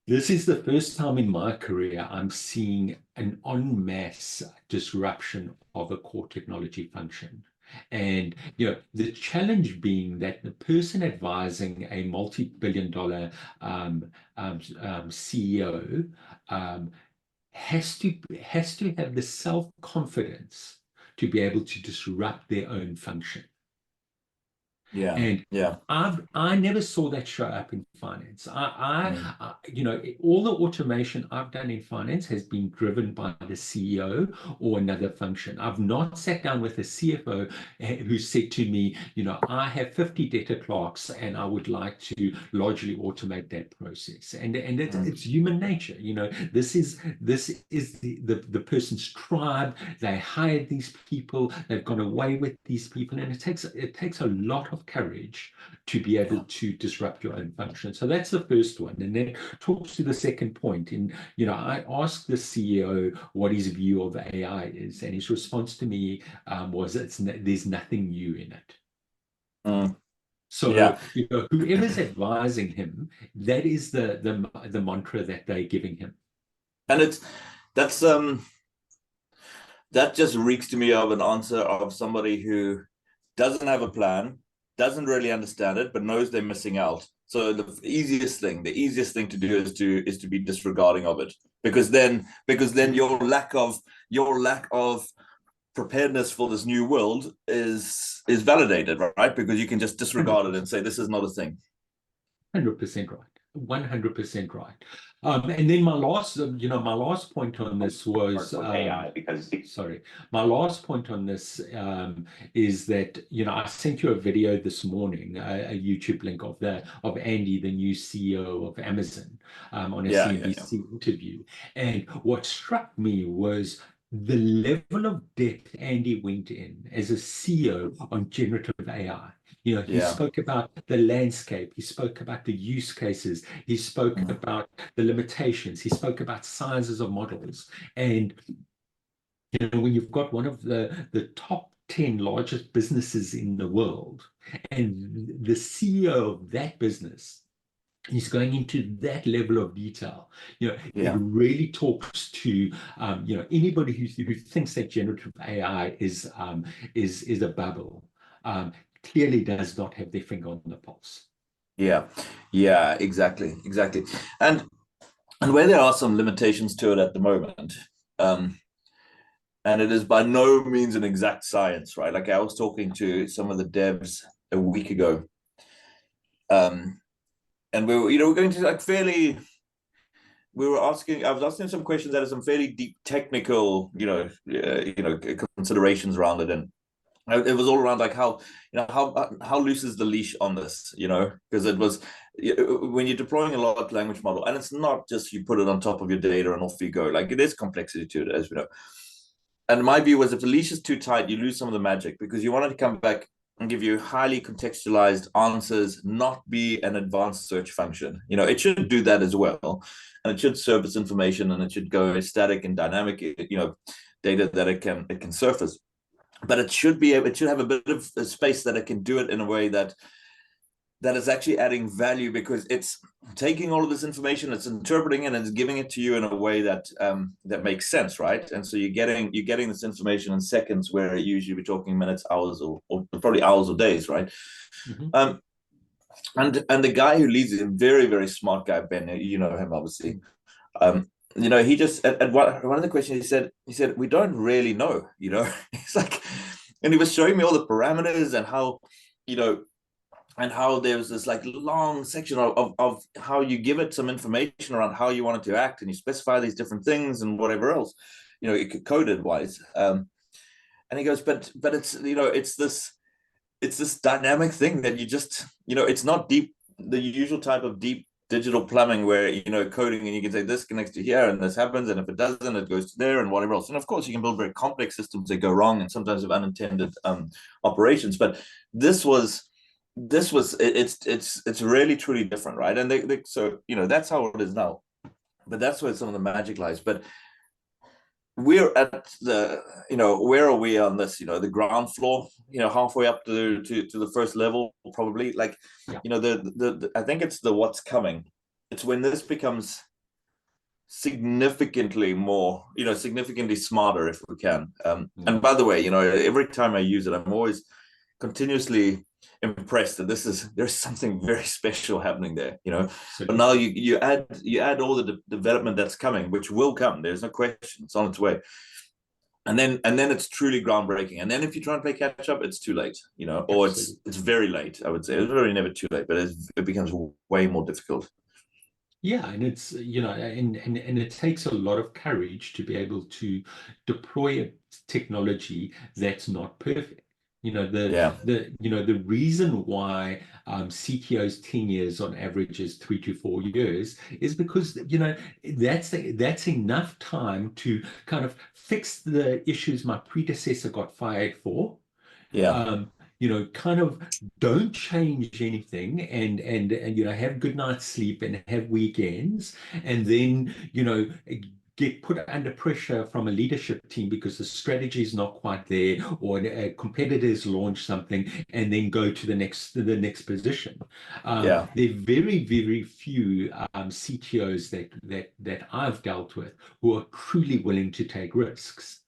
This is the first time in my career I'm seeing an en masse disruption of a core technology function. And the challenge being that the person advising a multi-billion dollar CEO has to have the self-confidence to be able to disrupt their own function. Yeah. And Yeah. I never saw that show up in finance. All the automation I've done in finance has been driven by the CEO or another function. I've not sat down with a CFO who said to me, I have 50 debtor clerks and I would like to largely automate that process. And it's human nature. This is the person's tribe. They hired these people. They've gone away with these people, and it takes a lot of courage to be able to disrupt your own function. So that's the first one. And then talks to the second point. And, I asked the CEO what his view of AI is, and his response to me was, there's nothing new in it. So, Yeah. whoever's advising him, that is the mantra that they're giving him. And that just reeks to me of an answer of somebody who doesn't have a plan, doesn't really understand it, but knows they're missing out. So the easiest thing to do is to be disregarding of it, because then your lack of preparedness for this new world is validated, right? Because you can just disregard it and say this is not a thing. 100% right. 100% right. And then my last point on this was AI, because my last point on this is that I sent you a video this morning, a YouTube link of Andy, the new CEO of Amazon, on a CNBC interview, and what struck me was the level of depth Andy went in as a CEO on generative AI. He spoke about the landscape. He spoke about the use cases. He spoke about the limitations. He spoke about sizes of models. And when you've got one of the top 10 largest businesses in the world, and the CEO of that business is going into that level of detail, it really talks to anybody who thinks that generative AI is a bubble. Clearly does not have their finger on the pulse. Yeah, exactly. And where there are some limitations to it at the moment, and it is by no means an exact science, right? Like I was talking to some of the devs a week ago, and we're going to I was asking some questions that have some fairly deep technical, considerations around it, and it was all around like how loose is the leash on this, because it was, when you're deploying a large language model, and it's not just you put it on top of your data and off you go, like it is complexity to it, as we know. And my view was, if the leash is too tight, you lose some of the magic, because you want it to come back and give you highly contextualized answers, not be an advanced search function. It should do that as well, and it should surface information, and it should go static and dynamic, data that it can surface. But it should have a bit of a space that it can do it in a way that is actually adding value, because it's taking all of this information, it's interpreting it, and it's giving it to you in a way that makes sense, right? And so you're getting this information in seconds, where usually we're talking minutes, hours, or probably hours or days, right? And the guy who leads it, a very, very smart guy, Ben, you know him obviously. He just, at one of the questions he said, we don't really know, It's like, and he was showing me all the parameters and how, and how there was this like long section of how you give it some information around how you want it to act, and you specify these different things and whatever else, coded wise. And he goes, but it's, it's this dynamic thing that you just, it's not deep, the usual type of deep digital plumbing where, coding and you can say this connects to here and this happens, and if it doesn't, it goes to there and whatever else. And of course, you can build very complex systems that go wrong and sometimes have unintended operations. But it's really truly different, right? And so that's how it is now. But that's where some of the magic lies. But we're at the, where are we on this? The ground floor, halfway up to the first level, probably. Like, the I think it's the what's coming. It's when this becomes significantly more, significantly smarter, if we can. And by the way, every time I use it, I'm always continuously impressed that there's something very special happening there, But now you add all the development that's coming, which will come. There's no question, it's on its way. And then it's truly groundbreaking. And then if you try and play catch up, it's too late, or it's very late. I would say it's really never too late, but it becomes way more difficult. Yeah, and it's, and it takes a lot of courage to be able to deploy a technology that's not perfect. The reason why CTO's 10 years on average is 3 to 4 years is because, that's enough time to kind of fix the issues my predecessor got fired for. Yeah. Kind of don't change anything, and have good night's sleep and have weekends, and then get put under pressure from a leadership team because the strategy is not quite there, or competitors launch something, and then go to the next position. There are very, very few CTOs that I've dealt with who are truly willing to take risks.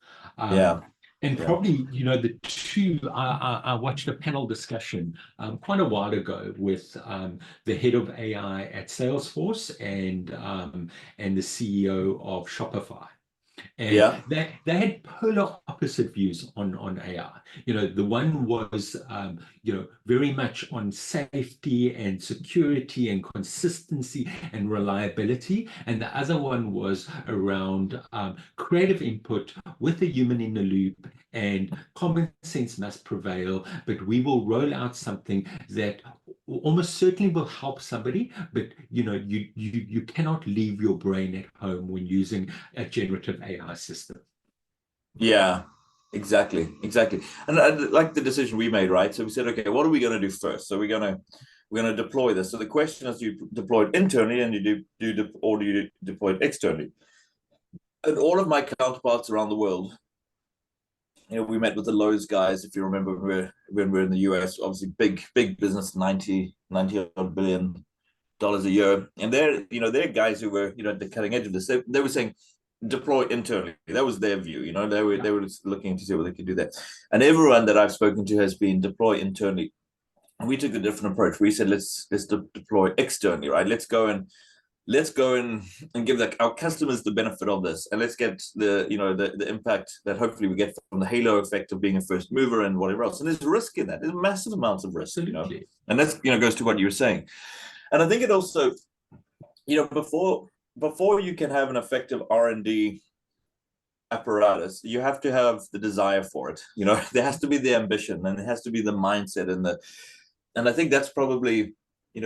And probably, the two, I watched a panel discussion quite a while ago with the head of AI at Salesforce and the CEO of Shopify. And they had polar opposite views on AI. The one was, very much on safety and security and consistency and reliability. And the other one was around creative input with a human in the loop, and common sense must prevail, but we will roll out something that almost certainly will help somebody, but you cannot leave your brain at home when using a generative AI system. Yeah, exactly. And like the decision we made, right? So we said, okay, what are we going to do first? So we're going to deploy this. So the question is, do you deploy it internally, and do you deploy it externally? And all of my counterparts around the world, we met with the Lowe's guys, if you remember, when we're in the US, obviously big business, 90 odd billion dollars a year. And they're guys who were, at the cutting edge of this. They were saying, deploy internally. That was their view. They were looking to see what they could do there. And everyone that I've spoken to has been deploy internally. And we took a different approach. We said, let's deploy externally, right? Let's go and give our customers the benefit of this, and let's get the impact that hopefully we get from the halo effect of being a first mover and whatever else. And there's risk in that. There's massive amounts of risk. Absolutely. And that's goes to what you were saying. And I think it also, before you can have an effective R&D apparatus, you have to have the desire for it. There has to be the ambition, and it has to be the mindset, and I think that's probably,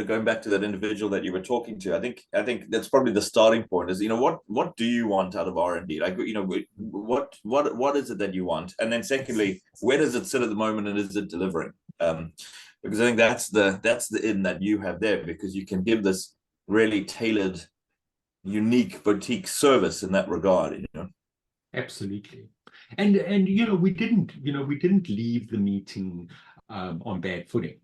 going back to that individual that you were talking to, I think that's probably the starting point is, what do you want out of R&D? Like, what is it that you want? And then secondly, where does it sit at the moment, and is it delivering? Because I think that's the in that you have there, because you can give this really tailored, unique boutique service in that regard. Absolutely. And we didn't leave the meeting on bad footing.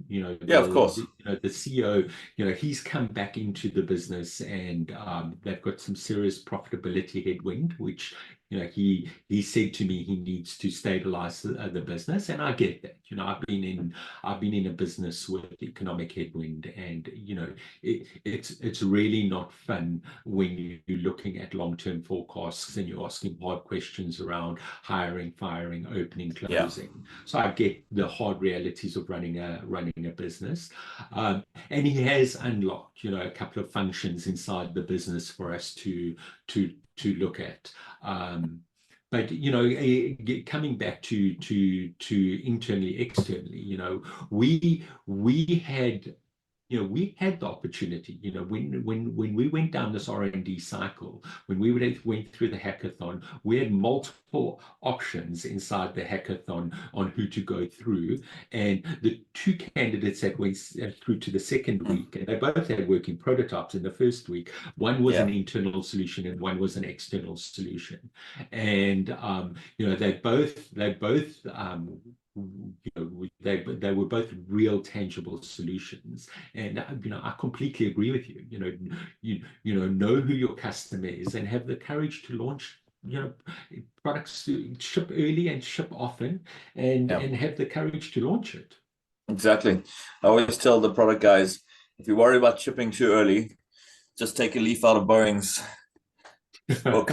Of course. The CEO, he's come back into the business, and they've got some serious profitability headwind, which he said to me he needs to stabilize the business, and I get that. I've been in a business with economic headwind, and it's really not fun when you're looking at long-term forecasts and you're asking hard questions around hiring, firing, opening, Yeah. closing. So I get the hard realities of running a business. And he has unlocked, a couple of functions inside the business for us to look at. But coming back to internally, externally, we had we had the opportunity, when we went down this R&D cycle, when we went through the hackathon, we had multiple options inside the hackathon on who to go through. And the two candidates that went through to the second week, and they both had working prototypes in the first week. One was an internal solution and one was an external solution. And, they both they were both real tangible solutions. And I completely agree with you. Know who your customer is and have the courage to launch products, to ship early and ship often, and have the courage to launch it. Exactly. I always tell the product guys, if you worry about shipping too early, just take a leaf out of Boeing's book.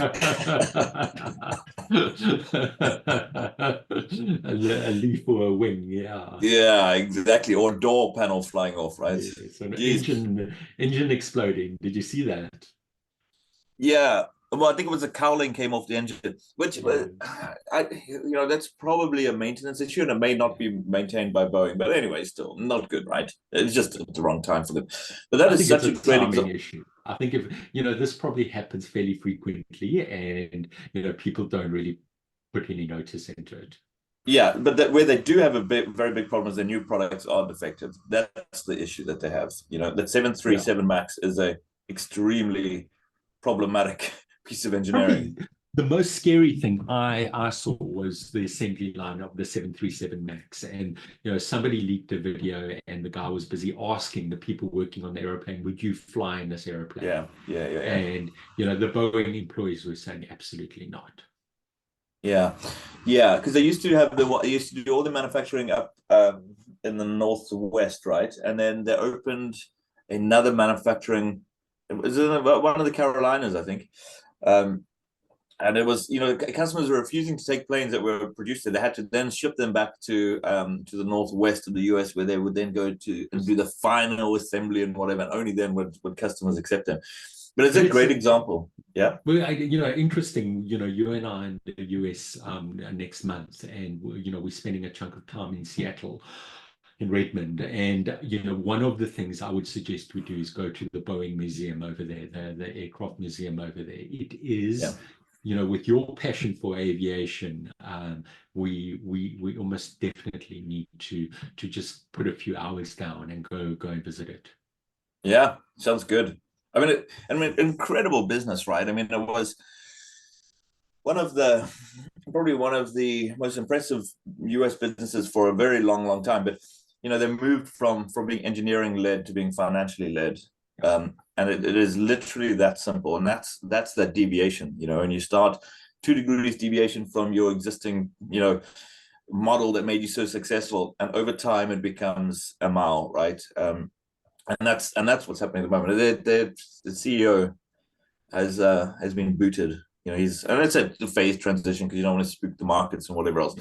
A leaf or a wing, yeah. Yeah, exactly. Or door panel flying off, right? Yes, an engine exploding. Did you see that? Yeah. Well, I think it was a cowling came off the engine, which that's probably a maintenance issue, and it may not be maintained by Boeing. But anyway, still not good, right? It's just the wrong time for them. But that is such a great example. Issue. I think if this probably happens fairly frequently, and people don't really put any notice into it. Yeah, but where they do have a very big problem is their new products are defective. That's the issue that they have. That 737 Max is a extremely problematic piece of engineering. Probably the most scary thing I saw was the assembly line of the 737 Max. And, somebody leaked a video and the guy was busy asking the people working on the airplane, would you fly in this airplane? Yeah. And, the Boeing employees were saying, absolutely not. Yeah, because they used to do all the manufacturing up in the northwest, right? And then they opened another manufacturing. It was in one of the Carolinas, I think. And it was, customers were refusing to take planes that were produced there. They had to then ship them back to the northwest of the US, where they would then go to and do the final assembly and whatever. And only then would customers accept them. But it's a great example. Yeah. Well, interesting, you and I in the US next month, and, we're spending a chunk of time in Seattle, in Redmond. And, one of the things I would suggest we do is go to the Boeing Museum over there, the aircraft museum over there. It is, with your passion for aviation, we almost definitely need to just put a few hours down and go and visit it. Yeah, sounds good. I mean, incredible business, right? I mean, it was probably one of the most impressive US businesses for a very long time. But they moved from being engineering led to being financially led, and it is literally that simple. And that's that deviation. When you start 2 degrees deviation from your existing model that made you so successful, and over time it becomes a mile, right? And that's what's happening at the moment. The CEO has been booted. And it's a phased transition because you don't want to spook the markets and whatever else.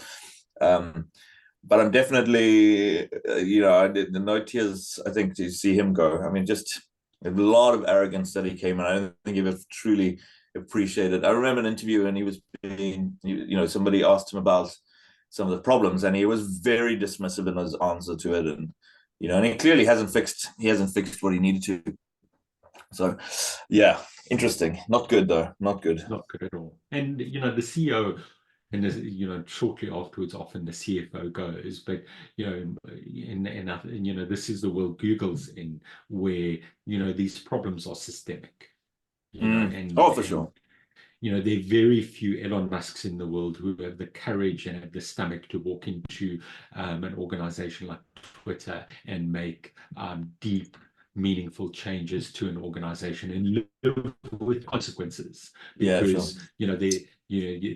But I'm definitely, I did the no tears, I think, to see him go. I mean, just a lot of arrogance that he came in. I don't think he was truly appreciated. I remember an interview, and he was being, somebody asked him about some of the problems, and he was very dismissive in his answer to it. And and he clearly hasn't fixed what he needed to. So, yeah, interesting. Not good though. Not good. Not good at all. And the CEO, and shortly afterwards, often the CFO goes. But this is the world Google's in, where these problems are systemic. For sure. There are very few Elon Musks in the world who have the courage and have the stomach to walk into an organization like Twitter and make deep, meaningful changes to an organization and live with consequences. Because,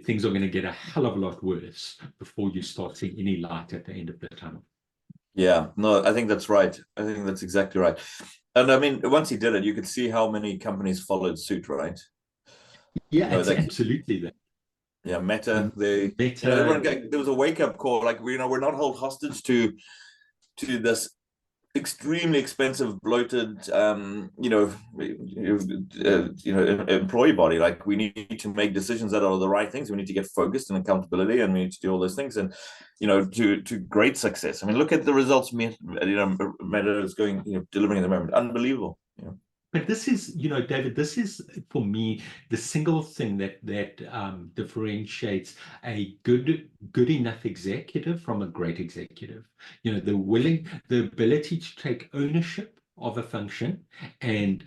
things are going to get a hell of a lot worse before you start seeing any light at the end of the tunnel. Yeah, no, I think that's right. I think that's exactly right. And I mean, once he did it, you could see how many companies followed suit, right? Yeah, You know, it's like, absolutely that. yeah, Meta, everyone, Meta, there was a wake up call. Like, we're not held hostage to this extremely expensive, bloated, employee body. Like, we need to make decisions that are the right things. We need to get focused and accountability, and we need to do all those things, and to great success. I mean, look at the results. Meta is going, delivering at the moment. Unbelievable. but this is, David, this is for me the single thing that differentiates a good enough executive from a great executive. The ability to take ownership of a function and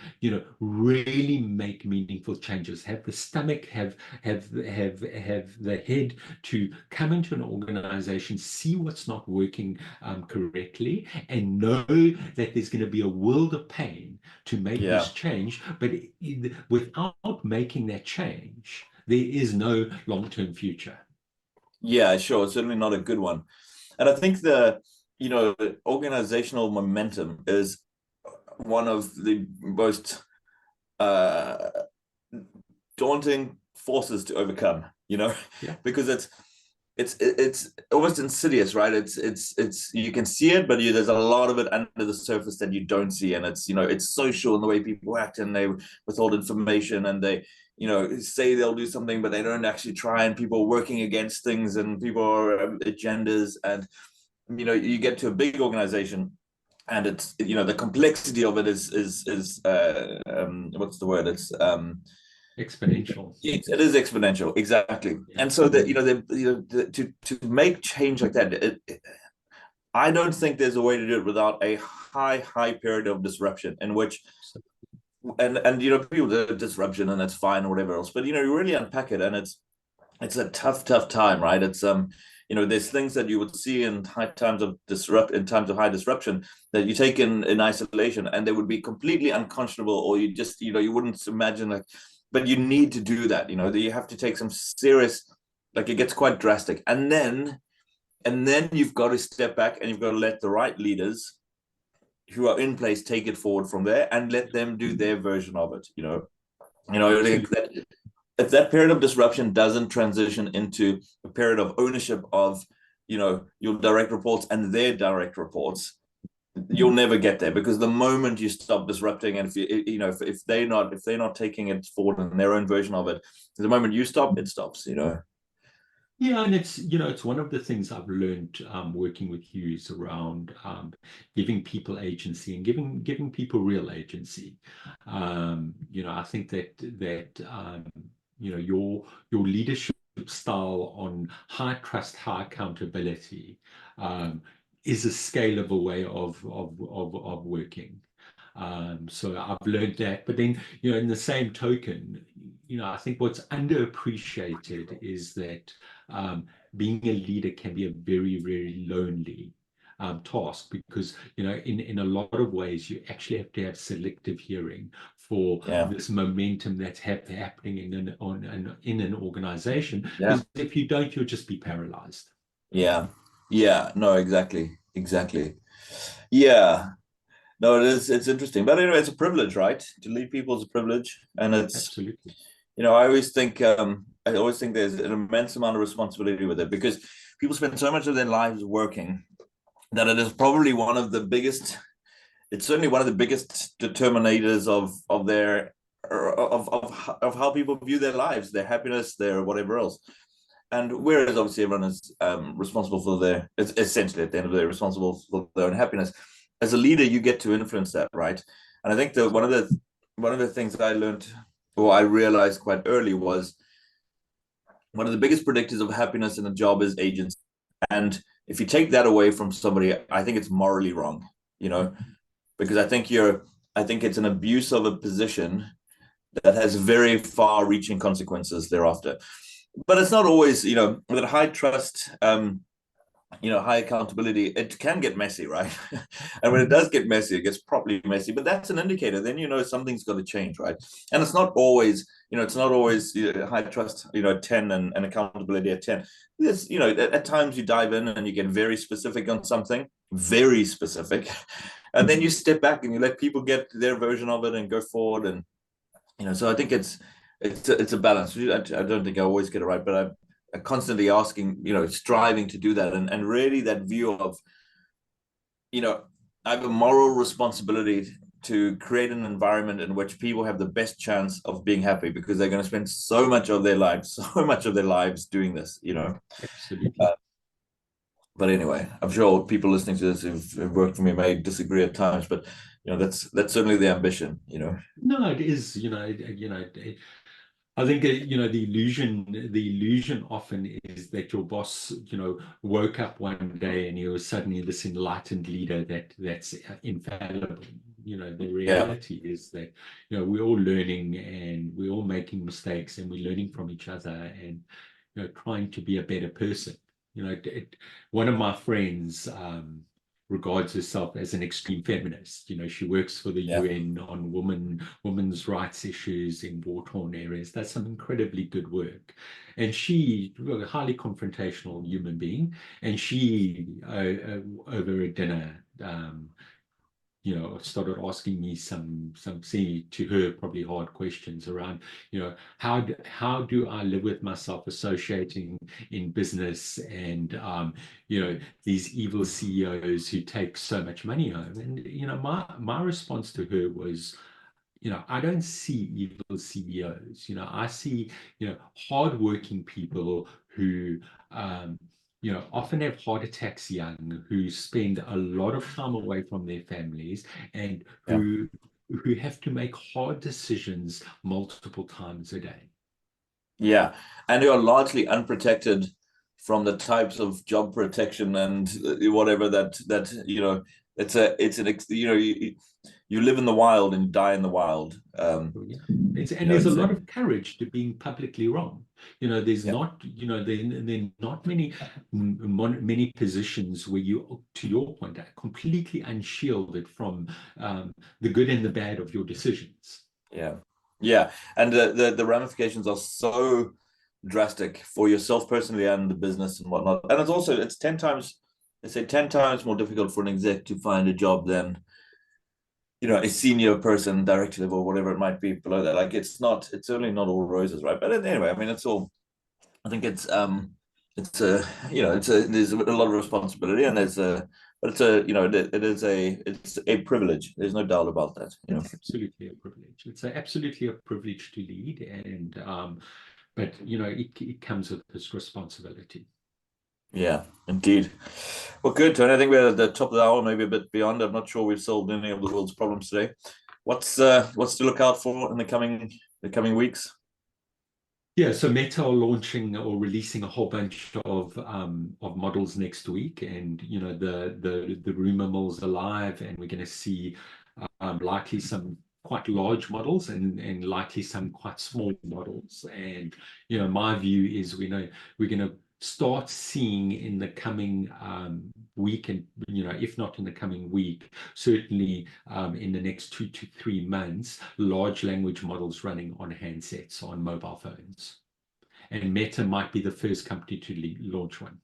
really make meaningful changes, have the stomach, have the head to come into an organization, see what's not working correctly, and know that there's going to be a world of pain to make Yeah. this change, but without making that change, there is no long-term future. Yeah, sure. It's certainly not a good one. And I think organizational momentum is one of the most daunting forces to overcome, Yeah. because it's almost insidious, right? It's you can see it, but there's a lot of it under the surface that you don't see, and it's social in the way people act, and they withhold information, and they say they'll do something, but they don't actually try, and people are working against things, and people are agendas, and you get to a big organization, and it's the complexity of it is what's the word? It's Exponential. it is exponential, exactly. Yeah. And so that to make change like that, I don't think there's a way to do it without a high period of disruption, in which and people do disruption and that's fine or whatever else, but you really unpack it, and it's a tough time, right? It's there's things that you would see in times of high disruption that you take in isolation, and they would be completely unconscionable, or you just you wouldn't imagine, like, but you need to do that. That you have to take some serious, like, it gets quite drastic, and then you've got to step back, and you've got to let the right leaders who are in place take it forward from there, and let them do their version of it. If that period of disruption doesn't transition into a period of ownership of your direct reports and their direct reports, you'll never get there, because the moment you stop disrupting, and if they're not taking it forward in their own version of it, the moment you stop, it stops. Yeah, and it's one of the things I've learned working with you is around giving people agency and giving people real agency. I think that your leadership style on high trust, high accountability is a scalable way of working. So I've learned that, but then in the same token, I think what's underappreciated is that being a leader can be a very, very lonely task, because in a lot of ways you actually have to have selective hearing for this momentum that's happening in an organization. Yeah. Because if you don't, you'll just be paralyzed. Yeah, no, exactly. Yeah, no, it's interesting, but anyway, it's a privilege, right? To lead people is a privilege, and it's Absolutely. I always think there's an immense amount of responsibility with it, because people spend so much of their lives working that it is probably it's certainly one of the biggest determinators of their of how people view their lives, their happiness, their whatever else. And whereas obviously everyone is responsible for essentially at the end of the day responsible for their own happiness, as a leader you get to influence that, right? And I think that one of the things that I learned, or I realized quite early, was one of the biggest predictors of happiness in a job is agency. And if you take that away from somebody, I think it's morally wrong, because I think it's an abuse of a position that has very far-reaching consequences thereafter. But it's not always, that high trust high accountability, it can get messy, right? And when it does get messy, it gets properly messy. But that's an indicator. Then something's got to change, right? And it's not always high trust, 10 and accountability at 10. There's, at times you dive in and you get very specific on something, very specific, and then you step back and you let people get their version of it and go forward. And so I think it's a balance. I don't think I always get it right, but I'm constantly asking, striving to do that, and really that view of, I have a moral responsibility to create an environment in which people have the best chance of being happy, because they're going to spend so much of their lives doing this. Absolutely. But anyway, I'm sure people listening to this who've worked for me may disagree at times, but that's certainly the ambition. No, it is, I think the illusion often is that your boss, woke up one day and he was suddenly this enlightened leader that's infallible. The Yeah, reality is that, we're all learning and we're all making mistakes and we're learning from each other and, trying to be a better person. One of my friends, regards herself as an extreme feminist. She works for the yeah, UN on women's rights issues in war-torn areas. That's some incredibly good work. And she, a highly confrontational human being, and she, over a dinner, started asking me some say to her probably hard questions around, how do I live with myself associating in business and these evil CEOs who take so much money home. And my response to her was, I don't see evil CEOs. I see, hardworking people who, often have heart attacks young, who spend a lot of time away from their families, and yeah. who have to make hard decisions multiple times a day. Yeah, and you are largely unprotected from the types of job protection and whatever you live in the wild and die in the wild. So, yeah. And there's a lot of courage to being publicly wrong. There's yeah, not, there are not many positions where you, to your point, are completely unshielded from the good and the bad of your decisions. yeah, yeah, and the ramifications are so drastic for yourself personally and the business and whatnot. And it's 10 times, they say 10 times more difficult for an exec to find a job than a senior person, director level, whatever it might be below that. Like it's certainly not all roses, right? But anyway, I mean, I think there's a lot of responsibility, and but it's a privilege. There's no doubt about that. It's absolutely a privilege. It's absolutely a privilege to lead, and but it comes with this responsibility. Yeah, indeed. Well, good, Tony. I think we're at the top of the hour, maybe a bit beyond. I'm not sure we've solved any of the world's problems today. What's to look out for in the coming weeks? Yeah, so Meta are launching or releasing a whole bunch of models next week, and the rumor mill's alive, and we're going to see likely some quite large models and likely some quite small models. And my view is we're going to start seeing in the coming week, and if not in the coming week, certainly in the next 2 to 3 months, large language models running on handsets, on mobile phones. And Meta might be the first company to launch one.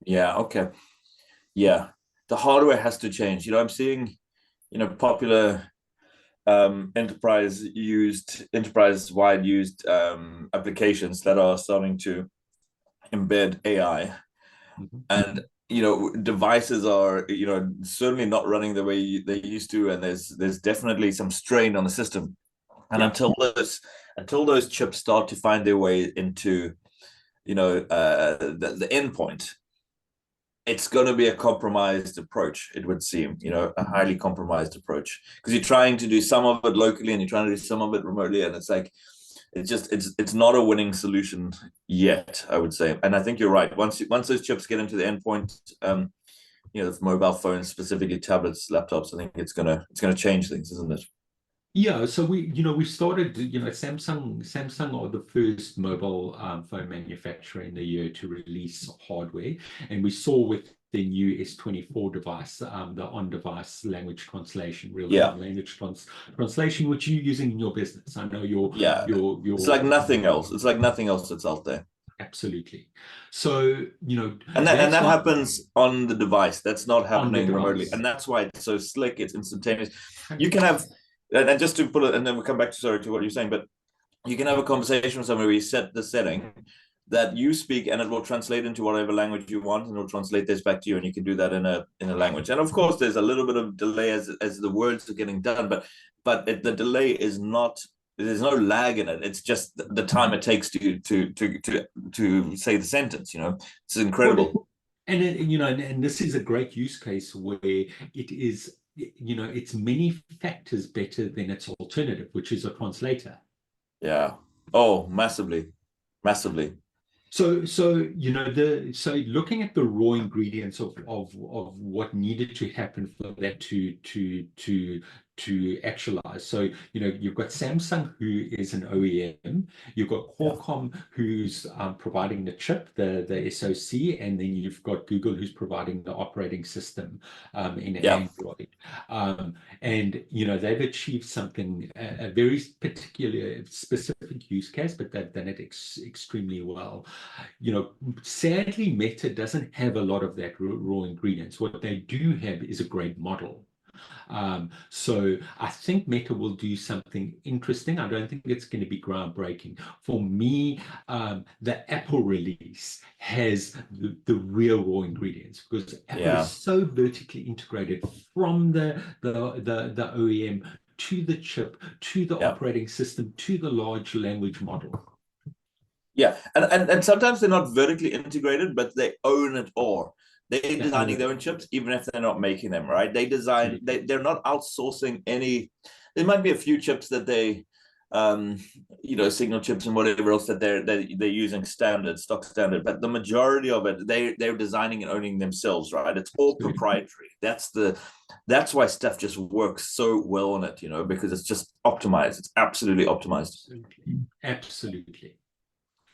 Yeah, okay. Yeah. The hardware has to change. I'm seeing, popular enterprise wide used applications that are starting to embed AI. Mm-hmm. And devices are certainly not running the way they used to, and there's definitely some strain on the system. And Yeah. until those chips start to find their way into the endpoint, it's going to be a compromised approach, it would seem, a highly compromised approach, because you're trying to do some of it locally and you're trying to do some of it remotely, and it's like it's not a winning solution yet, I would say. And I think you're right. Once those chips get into the endpoint, the mobile phones, specifically tablets, laptops, I think it's gonna change things, isn't it? Yeah, so we started, Samsung are the first mobile phone manufacturer in the year to release hardware, and we saw with the new S24 device, the on-device language translation, Yeah, real-time language translation, which you're using in your business. I know yeah. It's like nothing else. It's like nothing else that's out there. absolutely. So, And that's that what happens on the device. That's not on the happening remotely. device, And that's why it's so slick, it's instantaneous. You can 100%. have, and just to put it, and then we'll come back to sorry to what you're saying, but you can have a conversation with somebody where you set the setting that you speak and it will translate into whatever language you want and it'll translate this back to you and you can do that in a language. And of course there's a little bit of delay as the words are getting done, the delay is not, there's no lag in it. It's just the time it takes to say the sentence, it's Well, incredible. and this is a great use case where it is, it's many factors better than its alternative, which is a translator. Yeah. Oh, massively, massively. So looking at the raw ingredients of what needed to happen for that to actualize. So, you've got Samsung, who is an OEM, you've got Yeah. Qualcomm, who's providing the chip, the SoC, and then you've got Google, who's providing the operating system in Yeah. Android. And they've achieved something, a very particular, specific use case, but they've done it extremely well. Sadly, Meta doesn't have a lot of that raw ingredients. What they do have is a great model. So I think Meta will do something interesting. I don't think it's going to be groundbreaking. For me, the Apple release has the real raw ingredients because Apple is Yeah. so vertically integrated from the OEM to the chip, to the Yeah. operating system, to the large language model. Yeah, and sometimes they're not vertically integrated, but they own it all. They're They own designing it their own chips, even if they're not making them, right? They design, absolutely. they're not outsourcing any. There might be a few chips that they, um, signal chips and whatever else that they're using standard, stock standard, but the majority of it they're designing and owning themselves, right? It's all Absolutely. proprietary. That's why stuff just works so well on it, because it's just optimized. It's absolutely optimized. Absolutely. Absolutely.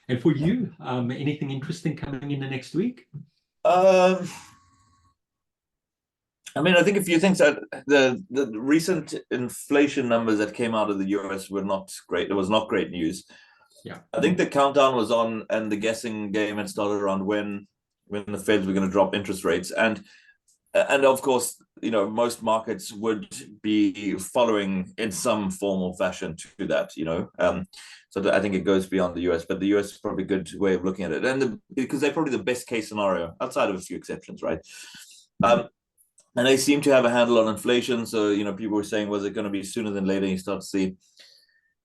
And for you, anything interesting coming in the next week? Um, I mean, I think a few things that the recent inflation numbers that came out of the US were not great. It was not great news. Yeah. I think the countdown was on, and the guessing game had started around when the Feds were going to drop interest rates, and of course, most markets would be following in some form or fashion to that. So I think it goes beyond the US, but the US is probably a good way of looking at it, and because they're probably the best case scenario outside of a few exceptions, right? And they seem to have a handle on inflation. So, people were saying, was it going to be sooner than later? You start to see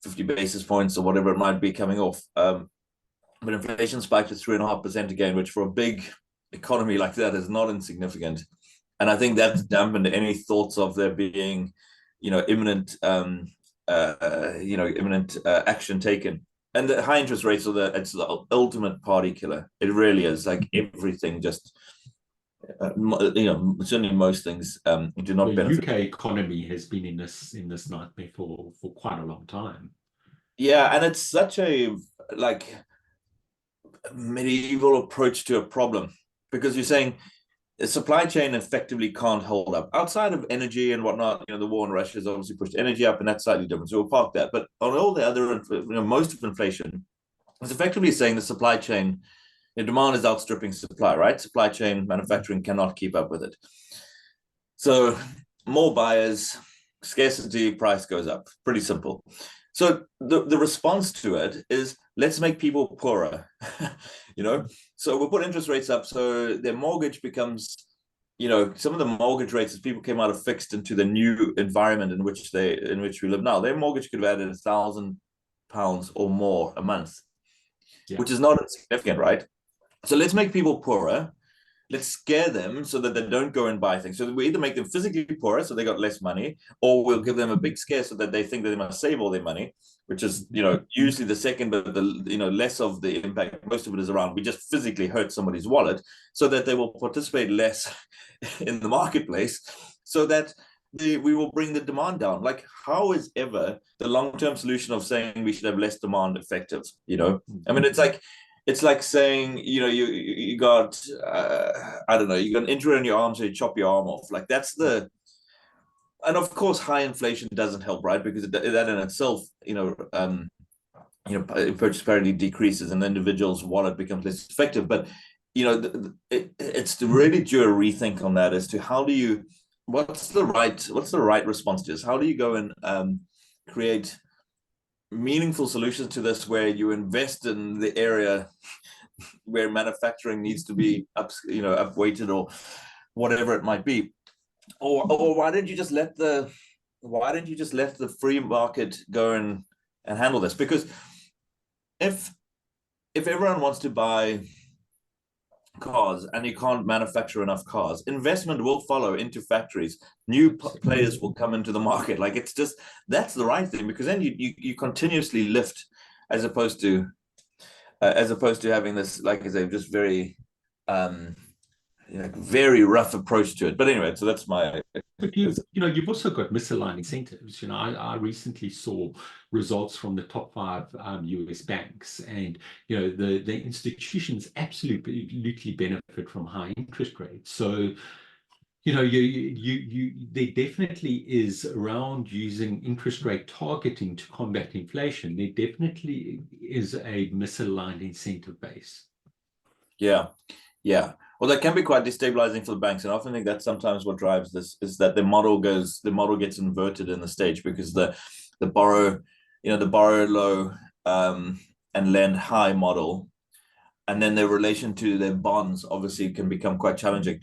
50 basis points or whatever it might be coming off. But inflation spiked to 3.5% again, which for a big economy like that is not insignificant. And I think that's dampened any thoughts of there being, imminent, action taken. And the high interest rates it's the ultimate party killer. It really is. Like everything just certainly most things do not The benefit. UK economy has been in this nightmare for quite a long time. Yeah, and it's such a like medieval approach to a problem because you're saying the supply chain effectively can't hold up outside of energy and whatnot. The war in Russia has obviously pushed energy up, and that's slightly different. So we'll park that. But on all the other, most of inflation is effectively saying the supply chain, demand is outstripping supply, right? Supply chain manufacturing cannot keep up with it. So more buyers, scarcity, price goes up. Pretty simple. So the response to it is let's make people poorer. So we'll put interest rates up so their mortgage becomes, some of the mortgage rates as people came out of fixed into the new environment in which we live now, their mortgage could have added £1,000 or more a month, Yeah. which is not insignificant, right? So let's make people poorer. Let's scare them so that they don't go and buy things. So we either make them physically poorer so they got less money, or we'll give them a big scare so that they think that they must save all their money, which is, usually the second, but less of the impact. Most of it is around we just physically hurt somebody's wallet so that they will participate less in the marketplace, so that we will bring the demand down. Like, how is ever the long-term solution of saying we should have less demand effective? You know, I mean, it's like saying, you know, you got I don't know, you got an injury in your arm, so you chop your arm off. Like, that's the, and of course high inflation doesn't help, right? Because that in itself, purchase parity decreases and the individual's wallet becomes less effective. But you know, it's to really do a rethink on that as to how do you, what's the right response to this? How do you go and create meaningful solutions to this, where you invest in the area where manufacturing needs to be upweighted or whatever it might be, or why didn't you just let the free market go and handle this? Because if everyone wants to buy cars and you can't manufacture enough cars, investment will follow into factories. New players will come into the market. Like, it's just, that's the right thing, because then you continuously lift, as opposed to having this, like I say, just very very rough approach to it. But anyway, so that's my. But you've also got misaligned incentives. I recently saw results from the top 5 US banks, and the institutions absolutely benefit from high interest rates. So there definitely is, around using interest rate targeting to combat inflation, there definitely is a misaligned incentive base. Yeah. Well, that can be quite destabilizing for the banks, and I often think that's sometimes what drives this, is that the model gets inverted in the stage, because the borrow low and lend high model, and then their relation to their bonds obviously can become quite challenging.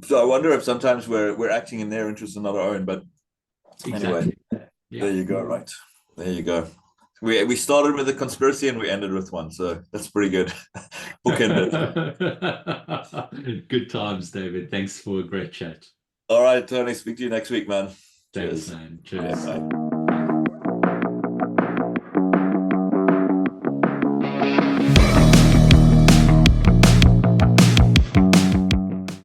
So I wonder if sometimes we're acting in their interest and not our own. But anyway, There you go. Right, there you go. We started with a conspiracy and we ended with one, so that's pretty good. Bookended. Good times, David. Thanks for a great chat. All right, Tony. Speak to you next week, man. Thanks, Cheers. man. Cheers. Bye.